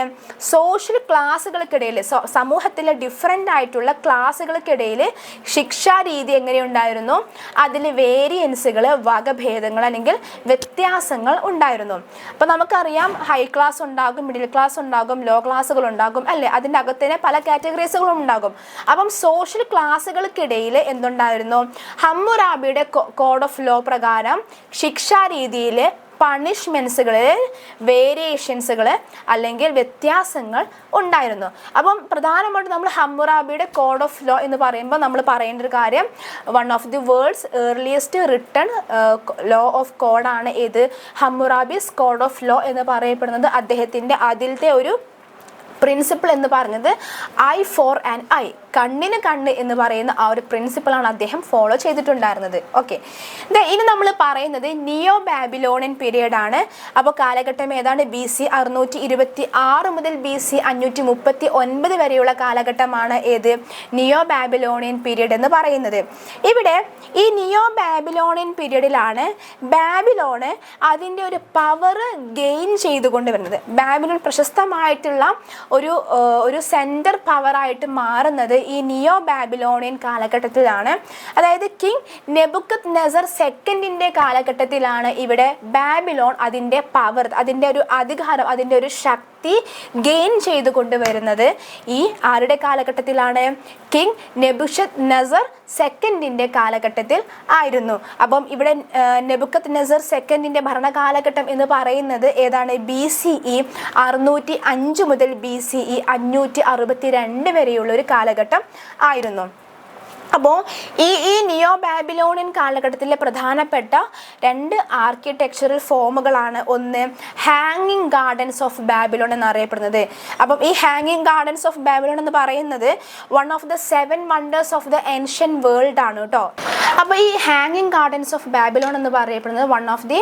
സോഷ്യൽ ക്ലാസ്സുകൾക്കിടയിൽ, സമൂഹത്തിലെ ഡിഫറെൻ്റ് ആയിട്ടുള്ള ക്ലാസ്സുകൾക്കിടയിൽ ശിക്ഷാരീതി എങ്ങനെയുണ്ടായിരുന്നു? അതിൽ വേരിയൻസുകൾ, വകഭേദങ്ങൾ അല്ലെങ്കിൽ വ്യത്യാസങ്ങൾ ഉണ്ടായിരുന്നു. അപ്പോൾ നമുക്കറിയാം ഹൈ ക്ലാസ് ഉണ്ടാകും, മിഡിൽ ക്ലാസ് ഉണ്ടാകും, ലോ ക്ലാസ്സുകൾ ഉണ്ടാകും അല്ലേ? അതിൻ്റെ അകത്ത് തന്നെ പല കാറ്റഗറീസുകളും ഉണ്ടാകും. അപ്പം സോഷ്യൽ ക്ലാസ്സുകൾക്കിടയിൽ എന്തുണ്ടായിരുന്നു? ഹമ്മുറാബിയുടെ കോഡ് ഓഫ് ലോ പ്രകാരം ശിക്ഷാരീതിയിൽ പണിഷ്മെൻറ്റ്സുകളിൽ വേരിയേഷൻസുകൾ അല്ലെങ്കിൽ വ്യത്യാസങ്ങൾ ഉണ്ടായിരുന്നു. അപ്പം പ്രധാനമായിട്ടും നമ്മൾ ഹമ്മുറാബിയുടെ കോഡ് ഓഫ് ലോ എന്ന് പറയുമ്പോൾ നമ്മൾ പറയേണ്ട ഒരു കാര്യം, one of the worlds earliest written law of കോഡാണ് ഏത്? ഹമ്മുറാബീസ് കോഡ് ഓഫ് ലോ എന്ന് പറയപ്പെടുന്നത്. അദ്ദേഹത്തിൻ്റെ അതിലത്തെ ഒരു പ്രിൻസിപ്പിൾ എന്ന് പറഞ്ഞത് ഐ ഫോർ ആൻ ഐ, കണ്ണിന് കണ്ണ് എന്ന് പറയുന്ന ആ ഒരു പ്രിൻസിപ്പിളാണ് അദ്ദേഹം ഫോളോ ചെയ്തിട്ടുണ്ടായിരുന്നത്. ഓക്കെ, ഇനി നമ്മൾ പറയുന്നത് നിയോ ബാബിലോണിയൻ പീരീഡ് ആണ്. അപ്പോൾ കാലഘട്ടം ഏതാണ്? BC 626 മുതൽ BC 539 വരെയുള്ള കാലഘട്ടമാണ് ഏത്? നിയോ ബാബിലോണിയൻ പീരീഡ് എന്ന് പറയുന്നത്. ഇവിടെ ഈ നിയോ ബാബിലോണിയൻ പീരീഡിലാണ് ബാബിലോണ് അതിൻ്റെ ഒരു പവർ ഗെയിൻ ചെയ്തുകൊണ്ട് വരുന്നത്. ബാബിലോൺ പ്രശസ്തമായിട്ടുള്ള ഒരു സെൻറ്റർ പവറായിട്ട് മാറുന്നത് ഈ നിയോ ബാബിലോണിയൻ കാലഘട്ടത്തിലാണ്. അതായത് കിങ് നെബുക്കദ്നെസർ സെക്കൻഡിൻ്റെ കാലഘട്ടത്തിലാണ് ഇവിടെ ബാബിലോൺ അതിൻ്റെ പവർ, അതിൻ്റെ ഒരു അധികാരം, അതിൻ്റെ ഒരു ശക്തി ഗെയിൻ ചെയ്തു കൊണ്ടുവരുന്നത് ഈ ആരുടെ കാലഘട്ടത്തിലാണ്? കിങ് നെബുക്കദ്നെസർ സെക്കൻഡിൻ്റെ കാലഘട്ടത്തിൽ ആയിരുന്നു. അപ്പം ഇവിടെ നെബുക്കദ്നെസർ സെക്കൻഡിൻ്റെ ഭരണകാലഘട്ടം എന്ന് പറയുന്നത് ഏതാണ്? BCE 605 മുതൽ BCE 562 വരെയുള്ള ഒരു കാലഘട്ടം ആയിരുന്നു. അപ്പോൾ ഈ നിയോ ബാബിലോണിയൻ കാലഘട്ടത്തിലെ പ്രധാനപ്പെട്ട 2 ആർക്കിടെക്ചറൽ ഫോമുകളാണ്. ഒന്ന് ഹാങ്ങിങ് ഗാർഡൻസ് ഓഫ് ബാബിലോൺ എന്നറിയപ്പെടുന്നത്. അപ്പം ഈ ഹാങ്ങിങ് ഗാർഡൻസ് ഓഫ് ബാബിലോൺ എന്ന് പറയുന്നത് one of the 7 wonders of the ancient world ആണ് കേട്ടോ. അപ്പോൾ ഈ ഹാങ്ങിങ് ഗാർഡൻസ് ഓഫ് ബാബിലോൺ എന്ന് പറയപ്പെടുന്നത് one of the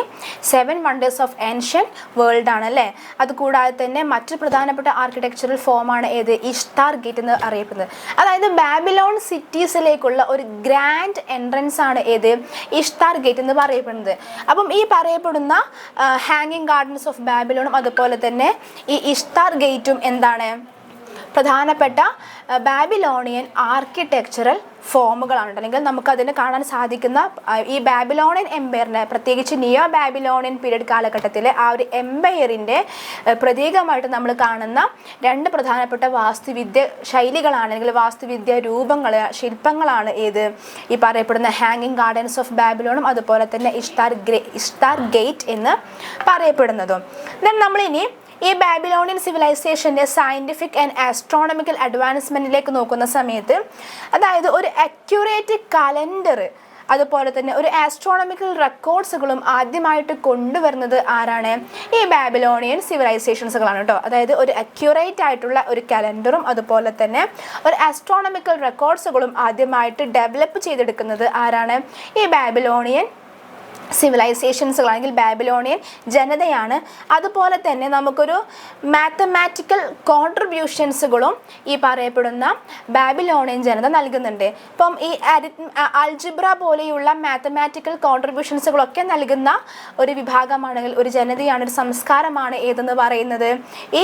7 wonders of ancient world ആണ് അല്ലേ. അതുകൂടാതെ തന്നെ മറ്റൊരു പ്രധാനപ്പെട്ട ആർക്കിടെക്ചറൽ ഫോമാണ് ഏത്? ഇഷ്താർ ഗേറ്റ് എന്ന് അറിയപ്പെടുന്നത്. അതായത് ബാബിലോൺ സിറ്റീസിലേക്ക് ഒരു ഗ്രാൻഡ് എൻട്രൻസ് ആണ് ഏത്? ഇഷ്താർ ഗേറ്റ് എന്ന് പറയപ്പെടുന്നത്. അപ്പം ഈ പറയപ്പെടുന്ന ഹാങ്ങിങ് ഗാർഡൻസ് ഓഫ് ബാബിലോണും അതുപോലെ തന്നെ ഈ ഇഷ്താർ ഗേറ്റും എന്താണ്? പ്രധാനപ്പെട്ട ബാബിലോണിയൻ ആർക്കിടെക്ചറൽ ഫോമുകളാണ്. അല്ലെങ്കിൽ നമുക്കതിന് കാണാൻ സാധിക്കുന്ന ഈ ബാബിലോണിയൻ എംപയറിനെ, പ്രത്യേകിച്ച് നിയോ ബാബിലോണിയൻ പീരീഡ് കാലഘട്ടത്തിലെ ആ ഒരു എംപയറിൻ്റെ പ്രതീകമായിട്ട് നമ്മൾ കാണുന്ന 2 പ്രധാനപ്പെട്ട വാസ്തുവിദ്യ ശൈലികളാണ്, അല്ലെങ്കിൽ വാസ്തുവിദ്യ രൂപങ്ങൾ, ശില്പങ്ങളാണ് ഏത്? ഈ പറയപ്പെടുന്ന ഹാങ്ങിങ് ഗാർഡൻസ് ഓഫ് ബാബിലോണും അതുപോലെ തന്നെ ഇഷ്താർ ഗേറ്റ് എന്ന് പറയപ്പെടുന്നതും. ദെൻ നമ്മളിനി ഈ ബാബിലോണിയൻ സിവിലൈസേഷൻ്റെ സയൻറ്റിഫിക് ആൻഡ് ആസ്ട്രോണമിക്കൽ അഡ്വാൻസ്മെൻറ്റിലേക്ക് നോക്കുന്ന സമയത്ത്, അതായത് ഒരു അക്യുറേറ്റ് കലണ്ടർ അതുപോലെ തന്നെ ഒരു ആസ്ട്രോണമിക്കൽ റെക്കോർഡ്സുകളും ആദ്യമായിട്ട് കൊണ്ടുവരുന്നത് ആരാണ്? ഈ ബാബിലോണിയൻ സിവിലൈസേഷൻസുകളാണ് കേട്ടോ. അതായത് ഒരു അക്യുറേറ്റ് ആയിട്ടുള്ള ഒരു കലണ്ടറും അതുപോലെ തന്നെ ഒരു ആസ്ട്രോണമിക്കൽ റെക്കോർഡ്സുകളും ആദ്യമായിട്ട് ഡെവലപ്പ് ചെയ്തെടുക്കുന്നത് ആരാണ്? ഈ ബാബിലോണിയൻ സിവിലൈസേഷൻസുകളാണെങ്കിൽ ബാബിലോണിയൻ ജനതയാണ്. അതുപോലെ തന്നെ നമുക്കൊരു മാത്തമാറ്റിക്കൽ കോൺട്രിബ്യൂഷൻസുകളും ഈ പറയപ്പെടുന്ന ബാബിലോണിയൻ ജനത നൽകുന്നുണ്ട്. ഇപ്പം ഈ അൽജിബ്ര പോലെയുള്ള മാത്തമാറ്റിക്കൽ കോൺട്രിബ്യൂഷൻസുകളൊക്കെ നൽകുന്ന ഒരു വിഭാഗമാണെങ്കിൽ, ഒരു ജനതയാണ്, ഒരു സംസ്കാരമാണ് ഏതെന്ന് പറയുന്നത് ഈ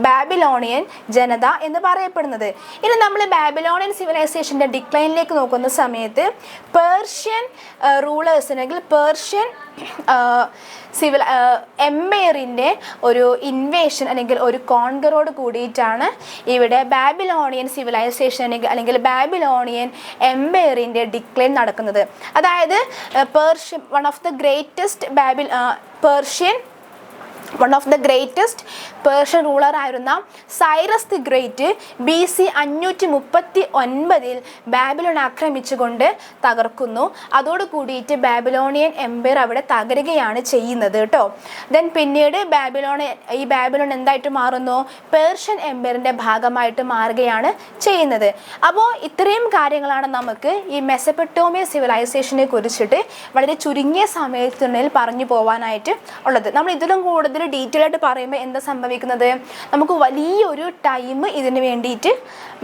ബാബിലോണിയൻ ജനത എന്ന് പറയപ്പെടുന്നത്. ഇനി നമ്മൾ ബാബിലോണിയൻ സിവിലൈസേഷൻ്റെ ഡിക്ലൈനിലേക്ക് നോക്കുന്ന സമയത്ത് പേർഷ്യൻ റൂളേഴ്സിന്, അല്ലെങ്കിൽ പേർഷ്യൻ എംപയറിൻ്റെ ഒരു ഇൻവേഷൻ അല്ലെങ്കിൽ ഒരു കോൺകറോട് കൂടിയിട്ടാണ് ഇവിടെ ബാബിലോണിയൻ സിവിലൈസേഷൻ അല്ലെങ്കിൽ ബാബിലോണിയൻ എംപയറിൻ്റെ ഡിക്ലൈൻ നടക്കുന്നത്. അതായത് Persian one of the greatest Persian ruler ആയിരുന്ന Cyrus the great BC 539 Babylon ആക്രമിച്ചുകൊണ്ട് തകർക്കുന്നു. അതോടുകൂടിയിട്ട് ബാബിലോണിയൻ എംപയർ അവിടെ തകരുകയാണ് ചെയ്യുന്നത് കേട്ടോ. ദെൻ പിന്നീട് ഈ ബാബിലോൺ എന്തായിട്ട് മാറുന്നു? പേർഷ്യൻ എംപയറിൻ്റെ ഭാഗമായിട്ട് മാറുകയാണ് ചെയ്യുന്നത്. അപ്പോൾ ഇത്രയും കാര്യങ്ങളാണ് നമുക്ക് ഈ മെസപ്പൊട്ടേമിയ സിവിലൈസേഷനെ കുറിച്ചിട്ട് വളരെ ചുരുങ്ങിയ സമയത്തിനുള്ളിൽ പറഞ്ഞു പോകാനായിട്ട് ഉള്ളത്. നമ്മൾ ഇതിലും കൂടുതൽ ഡീറ്റെയിൽ ആയിട്ട് പറയുമ്പോൾ എന്താ സംഭവിക്കുന്നത്? നമുക്ക് വലിയൊരു ടൈം ഇതിന് വേണ്ടിയിട്ട്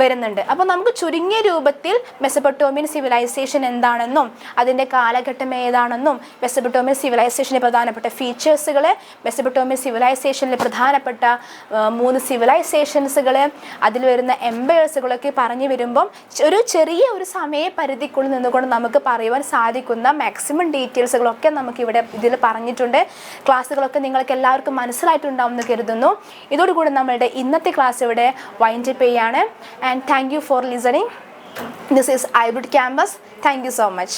വരുന്നുണ്ട്. അപ്പോൾ നമുക്ക് ചുരുങ്ങിയ രൂപത്തിൽ മെസപ്പൊട്ടേമിയൻ സിവിലൈസേഷൻ എന്താണെന്നും അതിൻ്റെ കാലഘട്ടം ഏതാണെന്നും മെസപ്പൊട്ടേമിയൻ സിവിലൈസേഷൻ്റെ പ്രധാനപ്പെട്ട ഫീച്ചേഴ്സുകൾ, മെസപ്പൊട്ടേമിയൻ സിവിലൈസേഷനിലെ പ്രധാനപ്പെട്ട 3 സിവിലൈസേഷൻസുകൾ, അതിൽ വരുന്ന എംപയേഴ്സുകളൊക്കെ പറഞ്ഞു വരുമ്പം ഒരു ചെറിയ ഒരു സമയപരിധിക്കുള്ളിൽ നിന്നുകൊണ്ട് നമുക്ക് പറയുവാൻ സാധിക്കുന്ന മാക്സിമം ഡീറ്റെയിൽസുകളൊക്കെ നമുക്കിവിടെ ഇതിൽ പറഞ്ഞിട്ടുണ്ട്. ക്ലാസ്സുകളൊക്കെ നിങ്ങൾക്ക് എല്ലാവർക്കും മനസ്സിലായിട്ടുണ്ടാവും എന്ന് കരുതുന്നു. ഇതോടുകൂടി നമ്മളുടെ ഇന്നത്തെ ക്ലാസ് ഇവിടെ വൈൻഡ് അപ്പ് ചെയ്യാണ്. And thank you for listening. This is iBrid campus. Thank you so much.